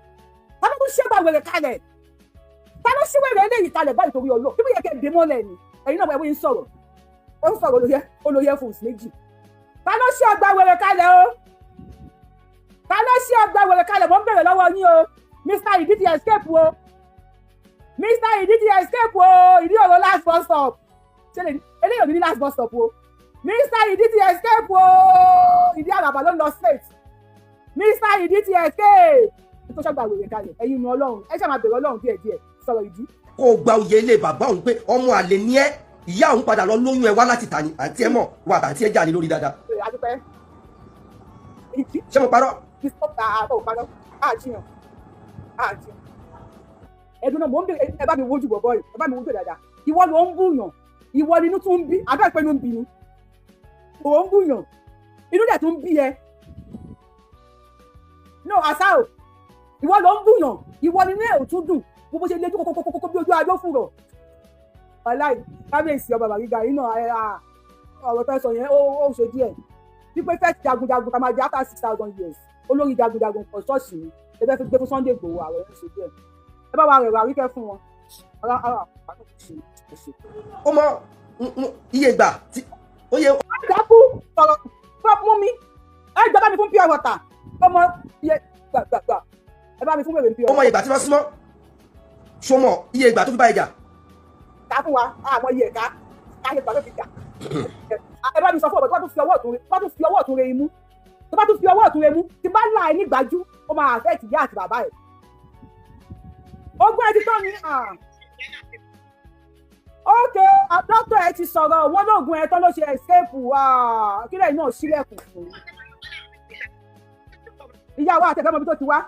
ta ló tún ṣe bá wẹ̀rẹ̀ kalẹ̀ ta ló ṣí wẹ̀rẹ̀ eléyìí kalẹ̀ báyìí torí Ọlọ́run bí mo yẹ kẹ́ dé mọ́lẹ̀ ni ẹ̀yin náà wọ́n ń sọ̀rọ̀ ó ń sọ̀rọ̀ olóyè fún òsì méjì ta ló ṣí ọgbà wẹ̀rẹ̀ kalẹ̀ o ta ló ṣí ọgbà wẹ̀rẹ̀ kalẹ̀ mo ń bèrè lọ́wọ́ yín o Mr. Ìdí ti escape o Mr. Ìdí ti escape o ìdí ọ̀rọ̀ last bus stop eléyìí ò ní last bus stop o Mr. Ìdí ti escape o ìdí àràbà ló ń lọ straight Mr. Ìdí ti escape tó ṣàgbà wèrè kalẹ̀ ẹ̀yin nu ọlọ́run ẹ ṣáà máa bẹ̀rẹ̀ ọlọ́run díẹ̀díẹ̀ sọ̀rọ̀ ìdí. kó o gba oyè ilé bàbá òun pé ọmọ àlè ni ẹ́ ìyá òun padà lọ lóyún ẹ wá láti tà ní àǹtí ẹ mọ̀ wà àǹtí ẹ jà ní lórí dáadáa. adúpẹ́. ṣé mo parọ́. ẹ̀dùn náà mò ń bèrè ẹ bá mi wojú bọ̀bọ̀ yìí ẹ bá mi wojú dáadáa ìwọ ló ń bùyàn ìwọ ni inú tún ń bí abẹ́ ìpẹ́ ló ń bí ni ò ń bùyàn inú dẹ̀ tún ń bí ẹ no àṣà o ìwọ ló ń bùyàn ìwọ ni inú ẹ̀ ò tún dùn gbogbo ṣe léjú kókókókó bí ojú ajó fúrọ̀ ọláì kábíyèsí ọba Bariga yìí náà ọ̀rọ̀ fẹ́ sọ yẹn ó ṣe díẹ̀ wípé fẹ́ẹ́ jagunjagun ká máa jẹ́ after 6,000 years olórí jagunjagun kọ̀ ṣọ́ọ̀ṣì ni ẹ fẹ́ fi gbé fún Sunday Igboho ààrẹ ń ṣe díẹ̀ ẹ bá wa rẹ̀ wá wíkẹ́ fún wọn. ó mọ iye ìgbà tí ó yẹ. dákú sọ̀rọ̀ fún mú mi ẹ jọba mi fún pure water ọmọ iye gbàgbàgbà ẹ bá mi fún bèbè pure water. ó mọ ìgbà tí wọ́n súnmọ́ ṣọmọ iye ìgbà tó fi bá ìjà. ká fún wa àwọn iye ẹ̀ka káyé ìgbà tó fi jà ẹ bá mi sọ fún ọ̀bẹ tó bá tún fi ọwọ́ ọ̀tún rẹ imú tó bá tún fi ọwọ́ ọ̀tún rẹ mú tí bá là ẹ nígbàjú ó máa fẹ́ tìyá àti bàbá ẹ̀. ogún ẹ ti tán ni ok dókítà ẹ ti sọ̀rọ̀ wọn lóògùn ẹ tán ló ṣe escape kílẹ̀ náà sílẹ̀kùn fún ìyàwó àtẹ̀fẹ́ mọ́bí tó ti wá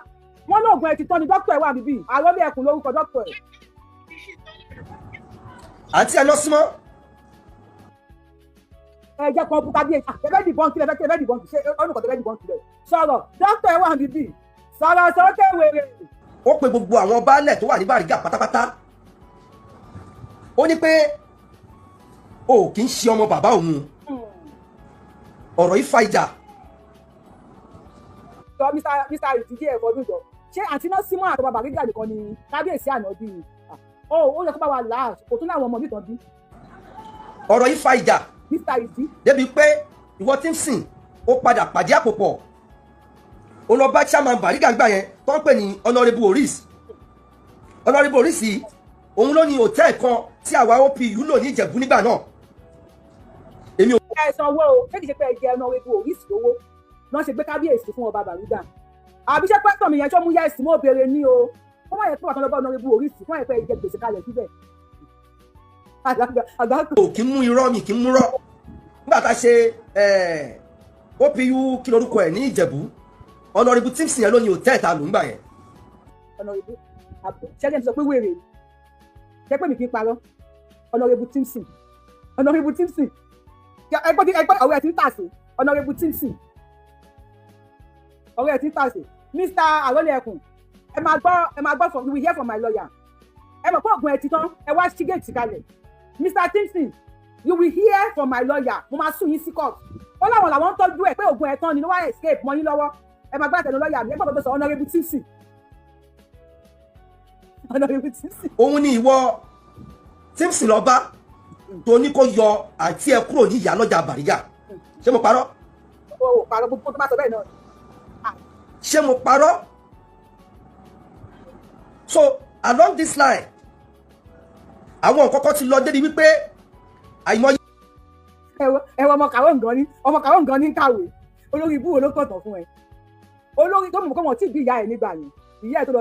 wọn lóògùn ẹ ti tán ni dókítà ẹ wà níbí àròlé ẹkùn lórúkọ dókítà ẹ. àǹtí ẹ lọ súnmọ́. ẹ jẹ́ kan bùkà bíi ẹ̀fẹ́ dìbọn kílẹ̀ ẹ̀fẹ́ dìbọn kì í ṣe ọ̀nùkọ̀ tẹ̀fẹ́ dìbọn kílẹ̀ sọ̀rọ̀ dókítà ẹ wà níbí sọ̀rọ̀ sókè wèrè. ó pe gbogbo àwọn baálẹ̀ tó wà ní Bariga pátápátá ó ní pé o kì í ṣe ọmọ bàbá òun ọ̀rọ̀ yìí fa ìjà. sọ Mr. ìdíje ẹ̀fọ́ dùjọ ṣé àǹtí náà símọ́ àtọ́ba Bariga nìkan ni kábíyèsí ànábì ó yẹ kó bá wa là á kò tún láwọn ọmọ nìkan bí. ọ̀rọ̀ yìí fa ìjà. Mr. ìdí. débi pé ìwọ tí ń sìn ó padà pàdé àpòpọ̀ ó lọ bá chairman Bariga gbà yẹn tó ń pè ní Honourable Oris yìí òun ló ní hòtẹ́ẹ̀lì kan tí àwa OPU lò ní Ìjẹ̀bú nígbà náà. èmi ò. ẹ sanwó o ṣé kìí ṣe pé ẹ jẹ Honourable Oris lówó lọ́n ṣe gbé kábíyèsí fún ọba Bariga àbí ṣé pẹ́tọ̀ mi yẹn tó mú yẹ́sì mọ́ obìnrin ní o wọ́n máa yẹ pé wà tán lọ́ba Honourable Oris wọ́n máa yẹ pé ẹ jẹ gbèsè kalẹ̀ síbẹ̀. kì í mú irọ́ mi kì í mú rọ́ nígbà tá a ṣe OPU kí lorúkọ ẹ̀ ní Ìjẹ̀bú Honourable Timson yẹn ló ní hòtẹ́ẹ̀lì ta ló ń gbà yẹn. Honourable ṣẹ́jẹ́ ti sọ pé wèrè ṣẹ́ pé mi kì í parọ́ Honourable Timson ẹgbẹ́ ọ̀rẹ́ ẹ̀ ti ń tàṣe Honourable Timson ọ̀rẹ́ ẹ̀ ti ń tàṣe Mr. Arole Ekun ẹ máa gbọ́ from you will hear from my lawyer ẹ mọ̀ pé ògùn ẹ̀ ti tán ẹ wá sí gate kalẹ̀ Mr. Timson you will hear from my lawyer mo máa sùn yín sí court ó láwọn làwọn ń tọ́jú ẹ̀ pé ògùn ẹ̀ tán ni ló wá escape mọ́ yín lọ́wọ́ ẹ máa gbá àtẹnu lọ́ọ̀yà mi ẹ gbọ́dọ̀ tó sọ Honourable Timson. òun ni ìwọ Timson lọ bá tó ní kó yọ àti ẹ kúrò ní ìyálọ́jà Bariga ṣé mo parọ́. o parọ́ gbogbo tó bá sọ bẹ́ẹ̀ náà. ṣé mo parọ́. so along this line àwọn nǹkan kan ti lọ débi wípé àìmọye. ẹwọ ọmọ kàwé nǹkan ní kàwé olórí ibú wo ló kọ̀tàn fún ẹ olórí tó mọ̀ kó wọ́n tí ì bí ìyá ẹ̀ nígbà yẹn ìyá ẹ̀ tó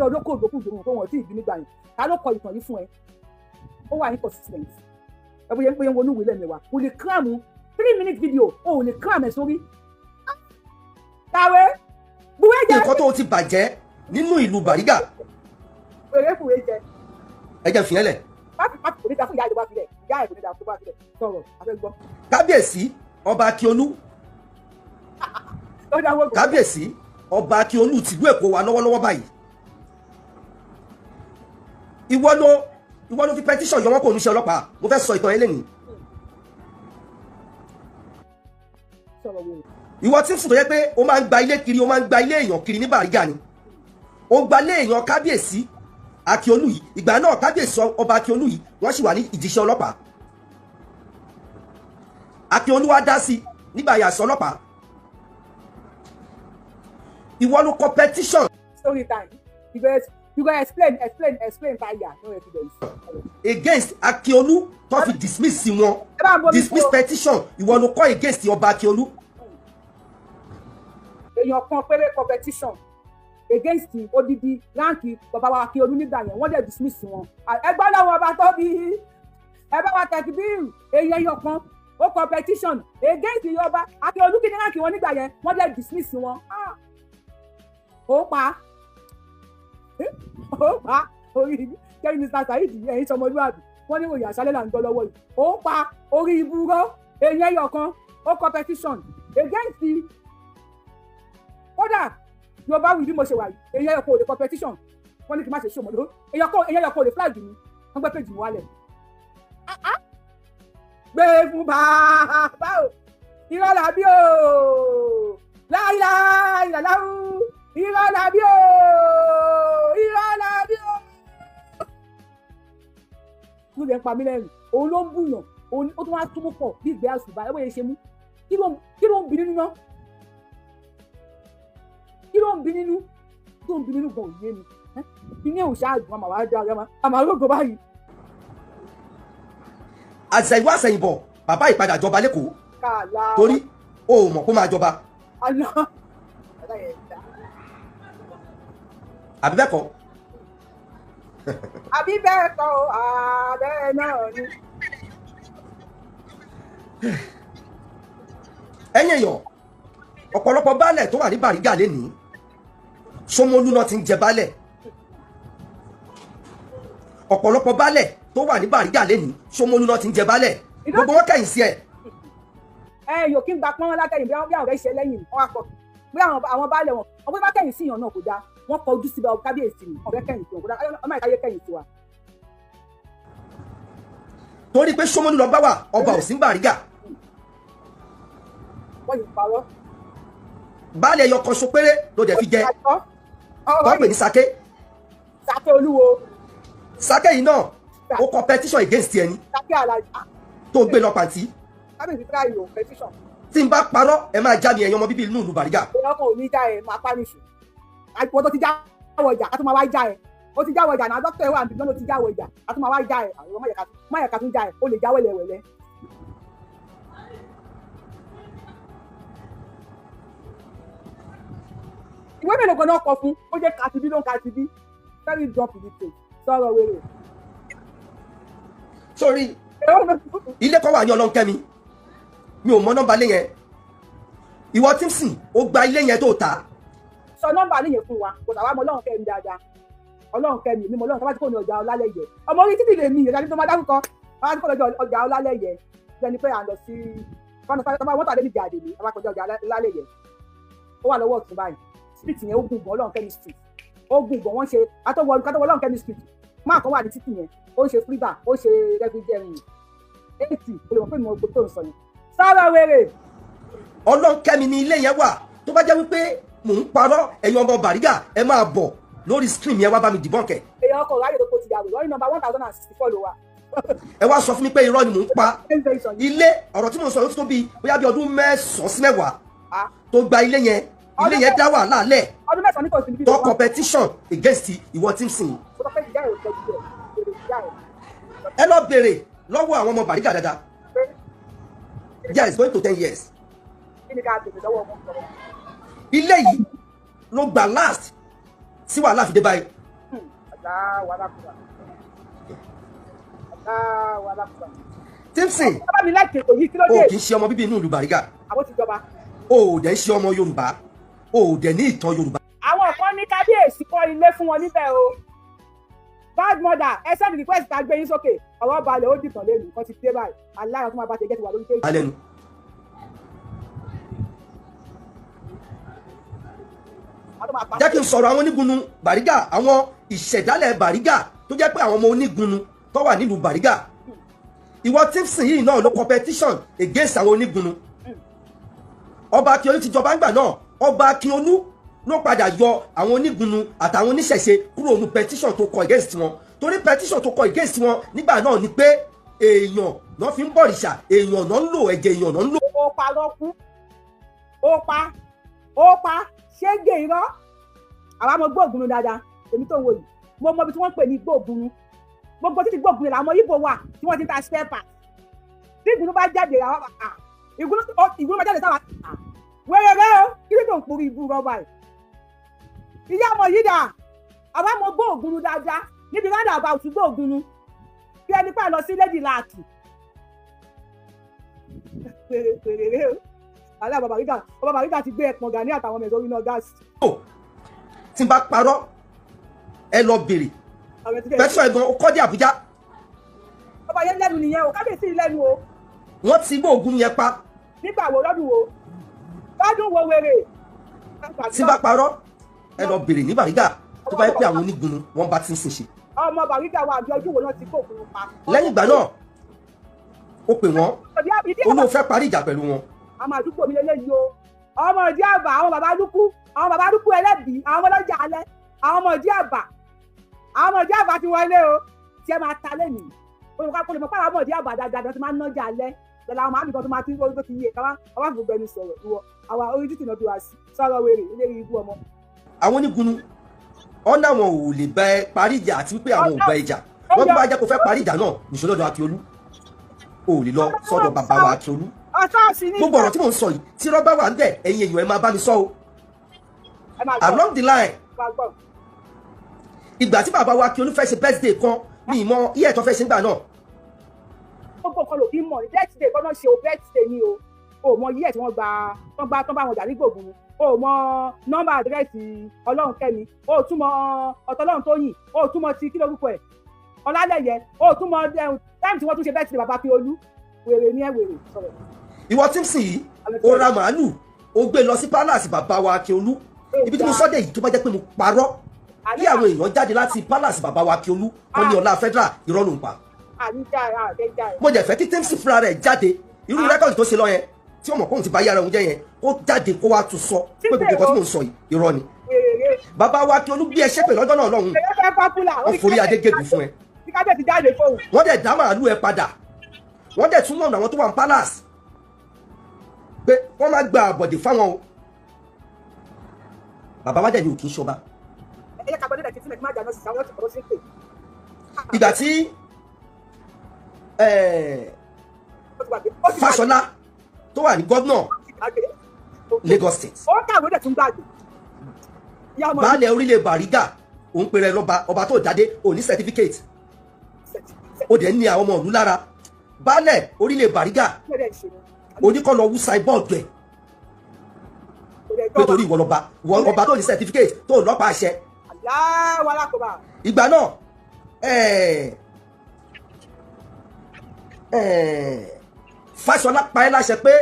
lọ́dọ́ kó òdòkú ìdòwò kó wọ́n tí ì bí nígbà yẹn ta ló kọ ìtàn yìí fún ẹ ó wà inconsistent ẹ bóyá ń wọnú ìwé lẹ́mẹ̀wá o lè kílámù 3-minute video o lè kílámù ẹ̀ sórí kàwé buwé jẹ. nǹkan tó ti bàjẹ́ nínú ìlú Bariga. èrè fùwé jẹ. ẹ jẹ́ fìyẹn lẹ̀. pápá kò ní da fún ìyá ìjọba filẹ̀ ìyá ẹ̀ kò ní da fún ìjọba filẹ̀ sọ̀rọ̀ àfẹ́gbọ́. kábíyèsí ọba Akiolu kábíyèsí ọba Akiolu tìlú Èkó wa lọ́wọ́lọ́wọ́ báyìí ìwọ ló fi petition yọ wọn kò ní ṣe ọlọ́pàá mo fẹ́ sọ ìtàn eléyìí. ìwọ tí ń sùn tó yẹ pé ó máa ń gba ilé kiri ó máa ń gba ilé èèyàn kiri ní Bariga ni ó ń gba ilé èèyàn kábíyèsí Akiolu yìí ìgbà náà kábíyèsí ọba Akiolu yìí wọ́n sì wà ní ìdíṣẹ́ ọlọ́pàá Akiolu wá dá sí nígbà yàsọ ọlọ́pàá ìwọ ló kọ petition. Story time you go explain fire no evidence. against Akiolu tó fi dismiss wọn dismiss petition ìwọ ló kọ against ọba Akiolu. èèyàn kan péré competition against odidi ránkì bàbá wa Akíọlù nígbà yẹn wọ́n dẹ̀ dismiss wọn. ẹgbẹ́ náà wọn bá tóbi ẹ bá wa tẹ̀kí bíi èèyàn ẹyọ kan ó competition against Yorùbá Akíọlù kí ni ránkì wọn nígbà yẹn wọ́n dẹ̀ dismiss wọn. ó pa orí kẹ́rin Mr. Saheed ẹ̀yìn sọmọlúwàbí wọ́n ní òyìn àṣálẹ́ là ń gbọ́ lọ́wọ́ yìí ó pa orí ibùrọ̀ èèyàn ẹyọ kan ó competition against kódà Yorùbá wí bí mo ṣe wà yìí èèyàn ẹyọ kan ò lè competition wọ́n ní kí n má ṣe ṣòmọ́ ló èèyàn ẹyọ kan ò lè flag mi wọ́n gbé péjì mi wálẹ̀ gbé fún bàbá o irọ́ làbí o láìláìláìláwù irọ́ làbí o irọ́ làbí o. ló lè pa mí lẹ́rìn òun ló ń bùyàn ó tún wá túmọ̀ pọ̀ bí ìgbé àṣùbà ẹ bóyá ṣe mú kí ló ń bí nínú náà kí ló ń bí nínú gan òye mi ìní ò ṣáàdùn àmà wàá dá àmà lógo báyìí. àṣẹ̀yìnwá àṣẹ̀yìnbọ̀ bàbá ìpadà jọba lẹ́kọ̀ọ́ torí o ò mọ̀ kó máa jọba. àbí bẹ́ẹ̀ kọ́. àbí bẹ́ẹ̀ kọ́ àbẹ́ náà ni. ẹ̀yin èèyàn ọ̀pọ̀lọpọ̀ baálẹ̀ tó wà ní Bàrígà lénìí Ṣómólú náà ti ń jẹ baálẹ̀ ọ̀pọ̀lọpọ̀ baálẹ̀ tó wà ní Bàrígà lénìí Ṣómólú náà ti ń jẹ baálẹ̀ gbogbo wọn kẹ̀yìn sí ẹ̀. yóò kí n gba pọ́n látẹ̀yìn bí àwọn ọ̀rẹ́ ṣe lẹ́yìn wọn akọ bí àwọn baálẹ̀ wọn ọgbẹ́ bá kẹ̀yìn sí ìyàn náà kò dáa wọn kọ ojú sí Kábíyèsí ni ọ̀rẹ́ kẹ̀yìn sí wọn kò dáa ọmọ ìkáyé kẹ̀yìn sí wa. torí pé Ṣómólú lọ bá wà ọba ò sí ní Bàrígà. wọ́n yìí parọ́. baálẹ̀ ẹyọ kan ṣo péré ló dẹ̀ fi jẹ tó pè ní Sake. Sake Olúwo. Sake yìí náà ó competition against ẹni tó gbé lọ pàǹtí. Kábíyèsí tíra ìlò competition. tí n bá parọ́ ẹ máa já mi ẹ̀yin ọmọ bíbí inú ìlú Bàrígà. èèyàn kan ò ní já ẹ máa pa nìṣó àìpọ̀ tó ti já wọ ìjà ká tó máa wá já ẹ ó ti já wọ ìjà náà dókítà ẹ wà níbi ló ti já wọ ìjà ká tó máa wá já ẹ àwọn máyẹ̀ká tún já ẹ ó lè já wẹ́lẹ́wẹ́lẹ́. ìwé mélòó kan náà kọ fún ó jẹ́ kàtìbí ló ń kàtìbí very drop in the place sọ̀rọ̀ wẹ̀rẹ̀. sórí ilé kan wà ní Ọlọ́nkẹ́mi mi ò mọ nọ́mbà ilé yẹn ìwọ Tímsìn ó gba ilé yẹn tó ta. sọ nọ́mbà níyẹn fún wa kò sàwọn ọmọ Ọlọ́nkẹ́mi dáadáa Ọlọ́nkẹ́mi mímọ Ọlọ́run tábàtì kò ní ọjà Ọlálẹ́yẹ ọmọ orí títì lè mi ìrẹ́ni tó máa dárúkọ tábàtì kò ní ọjà Ọlálẹ́yẹ lẹni pé à ń lọ sí wọ́n tàdé níbi àdèmí abákọjá ọjà Ọlálẹ́yẹ ó wà lọ́wọ́ ọ̀tún báyìí street yẹn ó gùn gan Ọlọ́nkẹ́mi street ó gùn gan wọ́n ṣe kátówọ́ Ọlọ́nkẹ́mi street máa kan wà ní títì yẹn ó ṣe freezer ó ṣe rẹ́fíjẹ́rìn 80 olùwọ́n pé mo gbogbo tó ń sọ yẹn sọ́rọ̀ wèrè. Ọlọ́nkẹ́mi ni ilé yẹn wà tó bá jẹ́ wípé mò ń parọ́ ẹ̀yin ọmọ Bàrígà ẹ máa bọ̀ lórí stream yẹn wá bá mi dìbọ́ǹkẹ̀. èèyàn ọkọ̀ ráyè tó kó ti yàgò lọ́rí nọ́mbà 1064 ló wà. ẹ wá sọ fún mi pé irọ́ ni mò ń pa ilé ọ̀rọ̀ tí mo sọ yóò tó bí bóyá bí ọdún 9 sí 10 tó gba ilé yẹn dá wàhálà lẹ̀ tó competition against ìwọ Tímsìn. ẹ lọ bèrè lọ́wọ́ àwọn ọmọ Bàrígà dáadáa. Yeah, it's going to 10 years. ilé yìí ló gbà last sí wàhálà fi dé báyìí. Tímsìn o kì í ṣe ọmọ bíbí inú ìlú Bàrígà o ò dẹ̀ ṣe ọmọ Yorùbá o ò dẹ̀ ní ìtàn Yorùbá. àwọn kan ní Kábíyèsí kọ́ ilé fún wọn níbẹ̀ o bad mother ẹ send request ká gbé yín sókè ọ̀rọ̀ balẹ̀ ó dìtàn lẹ́nu nǹkan ti dé báyìí aláyọ̀ tó máa bá ṣe jẹ́ ti wà lórí péjì. alẹ́nu. jẹ́ kí n sọ̀rọ̀ àwọn onígunnu Bàrígà àwọn ìṣẹ̀dálẹ̀ Bàrígà tó jẹ́ pé àwọn ọmọ onígunnu tó wà nílùú Bàrígà ìwọ Tímsìn yìí náà ló competition against àwọn onígunnu ọba Akíọlù ti jọba ńgbà náà ọba Akíọlù ló padà yọ àwọn onígunnu àtàwọn oníṣẹ̀ṣe kúrò ní petition tó kọ against wọn torí petition tó kọ against wọn nígbà náà ni pé èèyàn náà fi ń bọ̀rìṣà èèyàn náà ń lò ẹ̀jẹ̀ èèyàn náà ń lò. ó pa lọ́kùn ó pa ṣége irọ́ àwa mọ gbóògùn dáadáa èmi tó ń wò yìí mo mọ ibi tí wọ́n ń pè ní gbóògùn gbogbo títí gbóògùn làwọn Ìgbò wà tí wọ́n ti ta spare part tí ìgbónú bá jáde àwọn ìgbónú bá jáde sáwà wẹ́rẹ́ rẹ́ o kí ló tó ń porí ibú rọ́bà yìí ìyá ọmọ yìí dà àwa mo gbọ́ ògùnnu dáadáa níbi rádà àbá òtún gbọ́ ògùnnu bí ẹni pẹ́ lọ sí lédì láàkì pèrèrè o àlẹ́ bàbá Bariga ti gbé ẹ̀pọ̀n Gani àtàwọn ọmọ ẹ̀sọ́ iná gáàsì. tí n bá parọ́ ẹ lọ bèrè pẹ̀sọ̀ ẹ̀gbọ́n ó kọ́ dé Àbújá. ọba yẹn lẹ́nu nìyẹn o Kábíyèsí lẹ́nu o. wọ́n ti gbọ́ ògùn yẹn pa. nígbà wo lọ́dún wo wèrè. tí n bá parọ́ ẹ lọ bèrè ní Bariga tó bá yẹ pé àwọn onígun wọn bá ti ń sìn ṣe. ọmọ Bariga wa àbí ọdún wo náà ti kó òkú pa. lẹ́yìn ìgbà náà ó pè wọ́n ó ló fẹ́ parí ìjà pẹ̀lú wọn. àmọ́ àdúgbò mi lélẹ́yìí o ọmọ ìdí àbà àwọn bàbá dúkú ẹlẹ́bìí àwọn ọlọ́jà alẹ́ àwọn ọmọ ìdí àbà ti wọlé o tí ẹ máa ta lẹ́nu olùkọ́ pàrọ̀ ọmọ ìdí àbà dáadáa tí máa ń nájà alẹ́ pẹ̀lú àwọn màmí kan tó máa ti ń ti yé káwá fún gbẹnu sọ̀rọ̀ ìwọ àwa orí títì náà bí wá sí sọ̀rọ̀ wèrè ilé ibú ọmọ. àwọn onígun ọ̀nà wọn ò lè bẹ parí ìjà àti wípé àwọn ò bẹ ìjà wọ́n tó bá jẹ́ kó fẹ́ parí ìjà náà nìṣó lọ́dọ̀ Akíolú ò lè lọ sọ́dọ̀ bàbá wa Akíolú. gbogbo ọ̀rọ̀ tí mò ń sọ yìí tí rọ́bà wà ń bẹ̀ ẹ̀yin èèyàn ẹ máa bá mi sọ o. along the line ìgbà tí bàbá wa Akíolú fẹ́ ṣe birthday kan ní ìmọ̀ iye ẹ̀tọ́ fẹ́ ṣe ń gbà náà. gbogbo nǹkan ló fi mọ̀ ní birthday kan náà ṣe o birthday ni o mọ iye ẹ̀ tí wọ́n gba tán bá wọn jà ní gbòògùn o mọ nọ́mbà àdírẹ́sì Ọlọ́run Kẹ́mi o tún mọ Ọ̀tọ́lọ́run Tóyìn o tún mọ ti kí lórúkọ ẹ̀ Ọlálẹ́yẹ o tún mọ táìmù tí wọ́n tún ṣe birthday bàbá Akíolú wèrè ní ẹ̀ wèrè sọ̀rọ̀. ìwọ tí ń sìn yìí ó ra màálù ó gbé lọ sí palace bàbá wa Akíolú ibi tí mo sọ dé yìí tó bá jẹ́ pé mo parọ́ kí àwọn èèyàn jáde láti palace bàbá wa Akíolú wọn ní ọlá federal irọ́ ló ń pa. mo jẹ́ fẹ́ kí tẹ́ḿsì fúnra rẹ̀ jáde irú rẹ́kọ̀dì tó ṣe lọ yẹn tí ọmọ kóhun ti bá yára òun jẹ́ yẹn ó jáde kó wá tún sọ pé gbogbo nǹkan tí mò ń sọ yìí irọ́ ni. bàbá wa Akíolú bí ẹ ṣépè lọ́jọ́ náà lọ́hùn wọ́n forí adé gègùn fún ẹ wọ́n dẹ̀ dá màálù ẹ padà wọ́n dẹ̀ tún mọ̀ àwọn tó wà ní palace pé wọ́n máa gba àbọ̀dè fáwọn o bàbá wa dẹ̀ ni ò kì í ṣọba. ìgbà tí Fáṣọlá tó wà ní gọ́vnọ̀ Lagos State baálẹ̀ orílẹ̀ Bariga òun pèrè lọ́ba ọba tó dádé ò ní certificate ó dẹ̀ ní àwọn ọmọ òlú lára baálẹ̀ orílẹ̀ Bariga oníkọ́ lọ wú sáìbọ́ọ̀dù ẹ̀ nítorí ìwọ ọba tó ní certificate tó lọ́pàá àṣẹ. ìgbà náà Fáṣọlá pa ẹ́ láṣẹ pé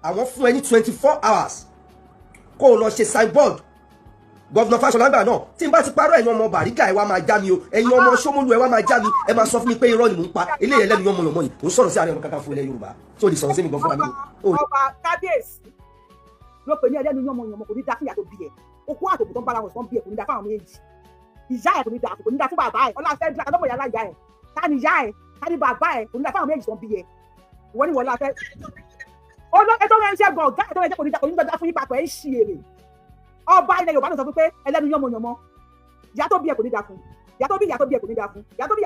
àwọn fún ẹ ní 24 hours kó o lọ ṣe signboard gọ́vnà Fáṣọlá gbà náà tí n bá ti parọ́ ẹ̀yin ọmọ Bariga ẹ wá máa já mi o ẹ̀yin ọmọ Ṣómólú ẹ wá máa já mi ẹ máa sọ fún mi pé irọ́ ni mò ń pa eléyìí ẹlẹ́nu yọmọ yọmọ yìí ò ń sọ̀rọ̀ sí Ààrẹ Ọ̀nà Kakanfò ilẹ̀ Yorùbá tó lè sọ̀rọ̀ sí mi gan fúnra mi. ọba Kábíyèsí ló pè ní ẹlẹ́nu yọmọ yọmọ kò ní dá fún ìyá tó bí ẹ okó àtòkù tó ń bára wọn sọ ń bí ẹ kò ní dá fáwọn méjì ìyá ẹ kò ní dá fún bàbá ẹ ọlá fẹ́ ọlọ́mọ ìyá láyà ẹ ta ni ìyá ẹ ta ni bàbá ẹ kò ní dá fáwọn méjì tó ń bí ẹ ìwọ ni wọ́n la fẹ́ ẹjọ́ rẹ̀ ń ṣe gan ọ̀gá ẹ̀tọ́ rẹ̀ jẹ́ kò ní dá fún yín papọ̀ ẹ̀ ń ṣì èrè ọba ilẹ̀ Yorùbá ló sọ fún pé ẹlẹ́nu yánmọ̀yánmọ́ ìyá tó bí ẹ kò ní dá fún ìyá tó bí ẹ kò ní dá fún ìyá tó bí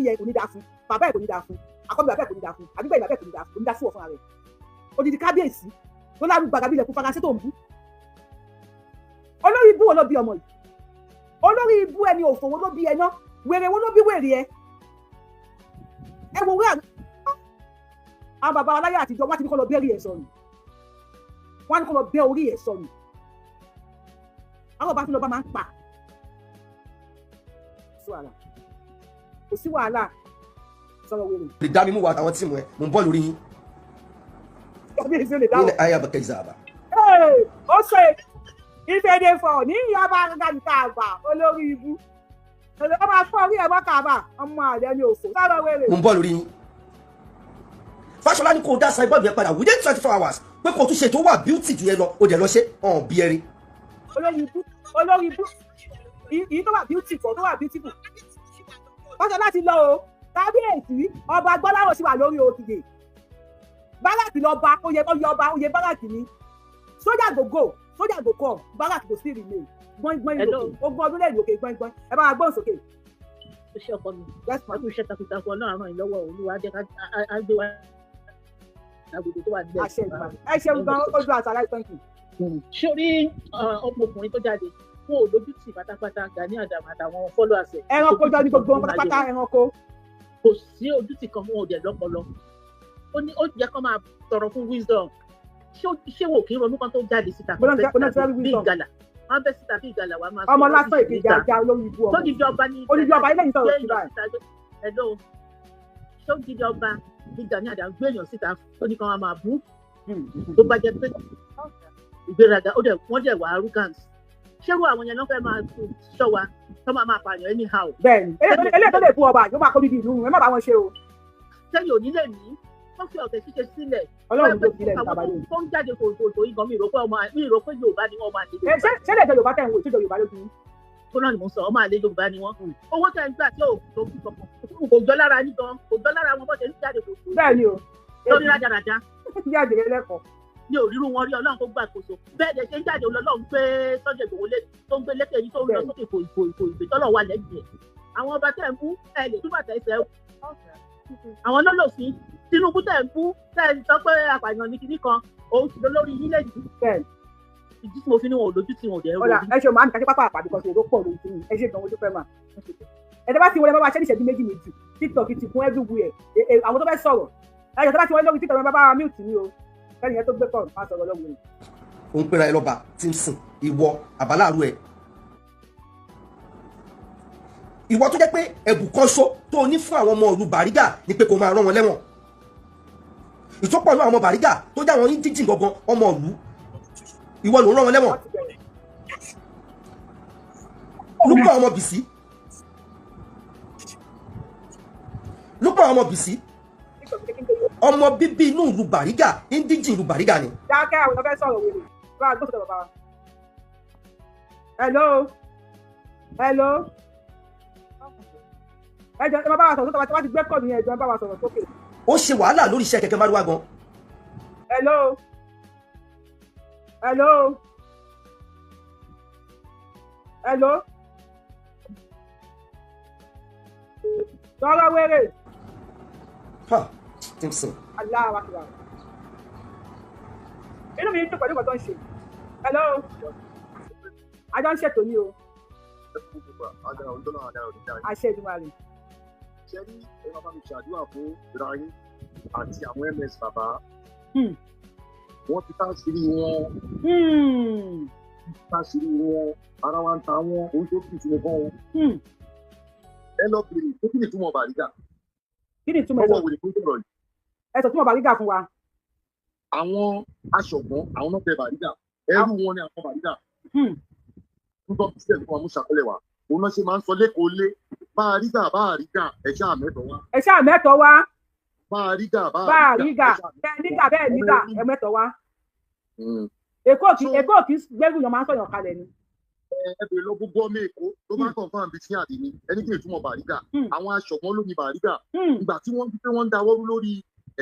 ẹ kò ní dá fún bàbá ẹ kò ní dá fún àkọ́bí bàbá ẹ kò ní dá fún àdúgbò ìbàbá ẹ kò ní dá fún ọ̀fun rẹ̀ odidi Kábíyèsí tó lárú gbàgàbí ilẹ̀kùn faransé tó ń bú olórí ibú wo ló bí ọmọ yìí olórí ibú ẹni òfò wo ló bí ẹ náà wèrè wo ló bí wèrè ẹ wo wíwà àwọn bàbá wa láyé àtijọ́ wọ́n ti ní kó lọ bẹ́ orí ẹ̀ sọnù wọ́n ní kó lọ bẹ́ orí ẹ̀ sọnù àwọn ọba tí lọ́ba máa ń pa kò sí wàhálà sọ̀rọ̀ wèrè. lè dá mi mú wa àtàwọn tíìmù ẹ mò ń bọ́ lórí yín. Kábíyèsí lè dáhùn. ní ayé abẹ́kẹ́ ìzàbà. ó ṣe ìfẹ́dẹ̀ fọ̀ ní ìyába gàdìkà àgbà olórí ibú ó máa fọ́ orí ẹ̀ mọ́ kàbà ọmọ àlẹ́ ní òfò sọ̀rọ̀ wèrè. mò ń bọ́ lórí yín. Fáṣọlá ní kó dá signboard yẹn padà within 24 hours pé kó tún ṣe tó wà beauty jù yẹn lọ ó dẹ̀ lọ ṣe ọ̀hún bí ẹrí. olórí ibú èyí tó wà beautiful tó wà beautiful Fáṣọlá ti lọ o Kábíyèsí ọba Gbọ́láhàn sì wà lórí òkìdè báràkì lọ bá oyè oyè báràkì ni sójà gògó báràkì kò sí ìrìnnè gbọ́ngbọ́n ìlòkè ogún ọdún lẹ́yìn òkè gbọ́ngbọ́n ẹ bá wa gbọ́n sókè. ó ṣe ọkọ mi wọn tún ṣe takuntakun Ọlọ́run àwọn ìlọ́wọ́ Olúwa jẹ́ ká gbé wa lágbègbè tó wà níbẹ̀. ẹ ṣeun gan ojú àṣà láì thank you. sórí ọmọkùnrin tó jáde wọn ò lójú tì pátápátá Gani Adams àtàwọn followers ẹ̀. ẹranko jọ ní gbogbo wọn pátápátá ẹranko. kò sí ojútì kan fún òde lọ́pọlọ ó yẹ kó máa tọrọ fún wisdom ṣé wò kí ronú kan tó jáde síta bí ìgalà wọn bẹ síta bí ìgalà wa máa sọ ọmọ lásán èké jaja olórí ibú ọmọ sódìdí ọba ní olùdí ọba ilé ìtọrọ síta ẹlò sódìdí ọba ní Gani Adams gbé èèyàn síta tó ní kan máa bú tó bá jẹ pé ìgbéraga wọ́n dẹ̀ wá arrogance ṣérú àwọn yẹn ló fẹ́ máa ṣọ́ wa tó máa pààyàn anyhow. bẹ́ẹ̀ni eléyìí tó lè fún ọba yóò máa kó bíbí ìlú ẹ má bá wọn ṣe o. sẹ́yìn òní lè ní wọ́n fi ọ̀tẹ̀ ṣíṣe sílẹ̀. Ọlọ́run tó sílẹ̀ ní bàbá yìí. tó ń jáde kòtò ìgbọ̀n mi ìrò pé Yorùbá ni wọ́n máa lè. ṣé lè jẹ Yorùbá tẹ̀ ń wò ìṣèjọ Yorùbá lójú. tó náà ni mo sọ ọmọ àlè Yorùbá ni wọ́n. owó tẹ̀ ń gbà tí ò tó fi kọ̀kan kò jọ lára ní gan kò jọ lára wọn bó ṣe ń jáde kòtò. bẹ́ẹ̀ni o. lórí rádaràda. jáde lẹ́kọ̀ọ́. ní òrírú wọn rí Ọlọ́run tó gbà kóso bẹ́ẹ̀ lè ṣe ń jáde Ọlọ́run gbé Sunday Igboho tó ń gbé lékè yìí tó ń lọ sókè ìfò ìgbésọ́lọ̀ wà lẹ́gbẹ̀ẹ́ àwọn ọba tẹ̀ ń bú ẹ lè túbọ̀ tẹ̀ ẹsẹ̀ àwọn lọ́lọ́sìn Tinubu tẹ̀ ń bú tẹ̀ ń sọ pé apààyàn ní kinní kan òun sì lọ lórí yín lẹ́yìn ìdí tí mo fi ní wọn ò lójú tí wọn ò dẹ̀ ń ẹ ṣe máa ń kàṣí pápá àpàdé kan sí èrò pọ̀ lórí tí ẹ ṣe ìdánwò tó fẹ́ mà ẹ̀dá bá ti wọlé bá wá ṣẹ́ níṣẹ́jú méjì TikTok ti kún everywhere àwọn tó fẹ́ sọ̀rọ̀ ẹ̀yọ̀ tó bá ti wọlé lórí TikTok bá bá mute ní o kẹ́ni yẹn tó gbé kọ́ máa sọ̀rọ̀ lọ́wọ́. òun pera ẹ lọ́ba tí ń sìn ìwọ àbáláàrú ẹ ìwọ tó jẹ́ pé ẹ̀bùn kan ṣó tó ní fún àwọn ọmọ ìlú Bàrígà ni pé kó máa rán wọn lẹ́wọ̀n ìtọ́pọ̀ náà ọmọ Bàrígà tó jẹ́ àwọn yín díjìn gangan ọmọ ìlú ìwọ ló ń rán wọn lẹ́wọ̀n lúpọ̀ ọmọ Bìsí ọmọ bíbí inú ìlú Bàrígà indíjì ìlú Bàrígà ni. dákẹ́ àwọn ọ̀fẹ́ sọ̀rọ̀ wèrè bá a gbọ́dọ̀ bàbá wa. hello ẹjọ ẹ má bá wa sọ̀rọ̀ tó bá ti gbé kọ́ nìyẹn ẹjọ ẹ bá wa sọ̀rọ̀ sókè. ó ṣe wàhálà lórí iṣẹ́ kẹ̀kẹ́ márúwá gan. hello sọ̀rọ̀ wèrè. Timson. Allahu Akbar. Inú mi ń dùn pẹ̀lú nǹkan tó ń ṣe. Hello. Ajọ́ ń ṣètò ní o. Àṣẹ Èdùmàrè. Ṣé ní ẹ máa bá mi ṣàdúrà fún Ibrahim àti àwọn MS bàbá? Wọ́n ti káṣírí wọn. Káṣírí wọn. Ara wa ń ta wọn. Ohun tó kì í sinmi fún wọn. Ẹ lọ bèrè tó kí ni túmọ̀ Bàrígà? Kí ni túmọ̀ ọwọ́ wèrè tó sọ̀rọ̀ yìí? Ẹ sọ túmọ̀ Bàrígà fún wa. Àwọn aṣọ̀gbọ́n àwọn náà fẹ́ Bàrígà. Ẹrú wọn ni àwọn Bàrígà. Nígbà tí ṣẹ̀lẹ̀ fún wa mú ṣàkọlẹ̀ wa, òun náà ṣe máa ń sọ lẹ́kọ̀ọ́ lé Bàrígà ẹ̀ṣẹ́ àmẹ́tọ̀ wa. Ẹ̀ṣẹ́ àmẹ́tọ̀ wa. Bàrígà bẹ́ẹ̀ nígà ẹ̀mẹ́tọ̀ wa. Èkó kì í gbẹ́rù yàn máa ń sọ̀yàn kalẹ̀ ni. Ẹ bèrè lọ gbogbo ọmọ Èkó tó bá kàn fún àbí sí àdé ni ẹni kí ni ìtumọ̀ Bàrígà. Àwọn aṣọ̀gbọ́n ló ní Bàrígà. Ìgbà tí wọ́n ń dáwọ́rú lórí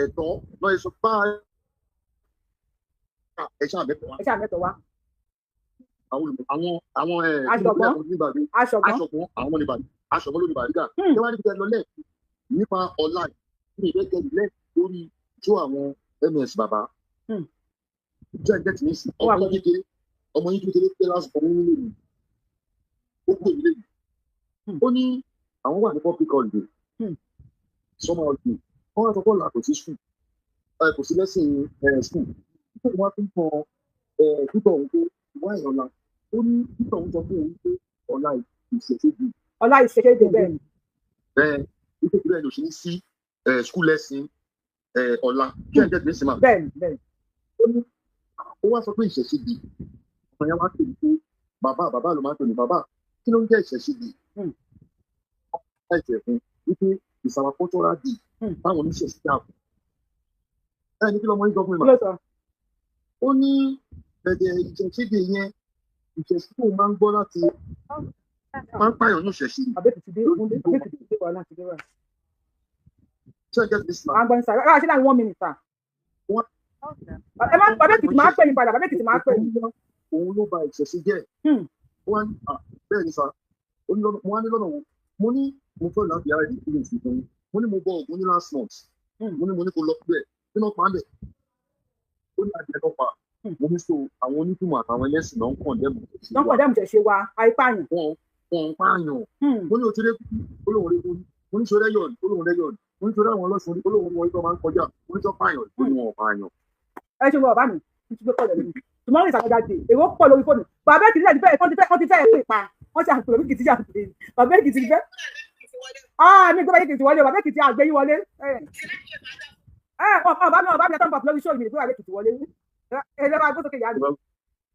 ẹ̀tọ́ lọ èso bá ẹ̀ṣẹ́ àmẹ́tọ̀ wa. Àwọn aṣọ̀gbọ́n àwọn aṣọ̀gbọ́n ló ní Bàrígà. Ṣé wàá ní kí ẹ lọ lẹ́ẹ̀kì nípa ọ̀la ní ìrẹ́jẹ lẹ́ẹ̀kì lórí tó àwọn MS bàbá. Jẹ́ ẹgbẹ́ tí ní sí ọmọ yín kékeré pé lásìkò ọmọ nílé yìí ó kú ìlú yìí. Ó ní àwọn wà ní public holiday summer holiday wọ́n wá sọ pé ọ̀la kò sí school kò sí lẹ́sìn school nígbà tí wọ́n fi ń tan títọ̀ òun pé ìwá ìrọ̀lá ó ní títọ̀ òun sọ fún òun pé ọ̀la ìṣèṣègbè. ọ̀la ìṣèṣègbè bẹ́ẹ̀ ni. bẹ́ẹ̀ nítorí bẹ́ẹ̀ ló ṣe ní sí school lesson ọ̀la kí ẹ̀jẹ̀ gbèsè máa. bẹ́ẹ̀ ó wá sọ pé ìṣèṣègbè ọmọ yẹn wá pè ní pé bàbá ló máa ń pè ní bàbá kí ló ń jẹ́ ìṣèṣègbè. ẹ̀jẹ̀ fún wípé ìsàwà cultural day táwọn oníṣẹ̀ṣẹ̀ dà fún. Ní kí lọ́mọ yín gbọ́ fún mi mà. Ó ní ẹ̀jẹ̀ ìṣẹ̀ṣẹ̀gbè yẹn ìṣẹ̀ṣẹ̀ tó máa ń gbọ́ láti máa ń pààyàn ní ìṣẹ̀ṣẹ̀. Ṣé ẹ jẹ́ ti sàn? Àgbọ̀n ìsàlẹ̀ rárá ṣe láì 1 minute sà. Bàbá Èkìtì máa ń pè ní padà, Bàbá Èkìtì máa ń pè ní. Òun ló ba ìṣẹ̀ṣẹ̀ jẹ́. Wọ́n á bẹ́ẹ̀ ni sà. Mo wá ní lọ́nà wo? Mo ní mo fẹ́ láti ara ìdí ìpínlẹ̀ ìṣẹ̀ṣẹ̀ fún mi. Mo ní mo bọ ògùn ní last month. Mo ní kó lọ bẹ́ẹ̀ kí wọ́n pa á bẹ̀. Ó ní adìẹ lọ́pa. mo ní so àwọn onítumọ̀ àtàwọn ẹlẹ́sìn náà ń kọ̀ndẹ́mù tẹ̀sí wa àìpáyàn. wọn pààyàn mo ní òtí rẹ́kùn olóhùn rẹ́kùn mo ní sọ rẹ́yọ̀n olóhùn rẹ́yọ̀n mo ní sọ rẹ́wọn ọlọ́sùn olóhùn wọn tó máa ń kọjá mo ní sọ pààyàn mo ní wọn pààyàn. ẹ ṣe wọ ọba mi ti gbé kọlẹ lórí tomorrow is another day èrò pọ̀ lórí fóònù bàbá èkìtì náà ti fẹ́ pè pa wọ́n ti àpò lórí èkìtì àpè bàbá èkìtì fẹ́ mi gbọ́dọ̀ èkìtì wọlé bàbá èkìtì àgbẹ̀yìn wọlé ọba mi ẹ̀tọ́ pàpọ̀ lórí sóòlù mi gbọ́dọ̀ èkìtì wọlé ẹ̀rẹ́ máa gbọ́dọ̀ kéyà ni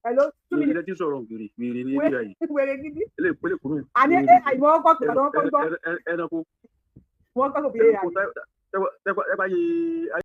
hello two minutes. ilé tí sọ̀rọ̀ wèrè ní ibi ayé wèrè gidi ilé ìpínlẹ̀ kúrò àní àìmọ́ ọkọ̀ tó lọ́wọ́ kọ́ ẹranko wọ́n kọ́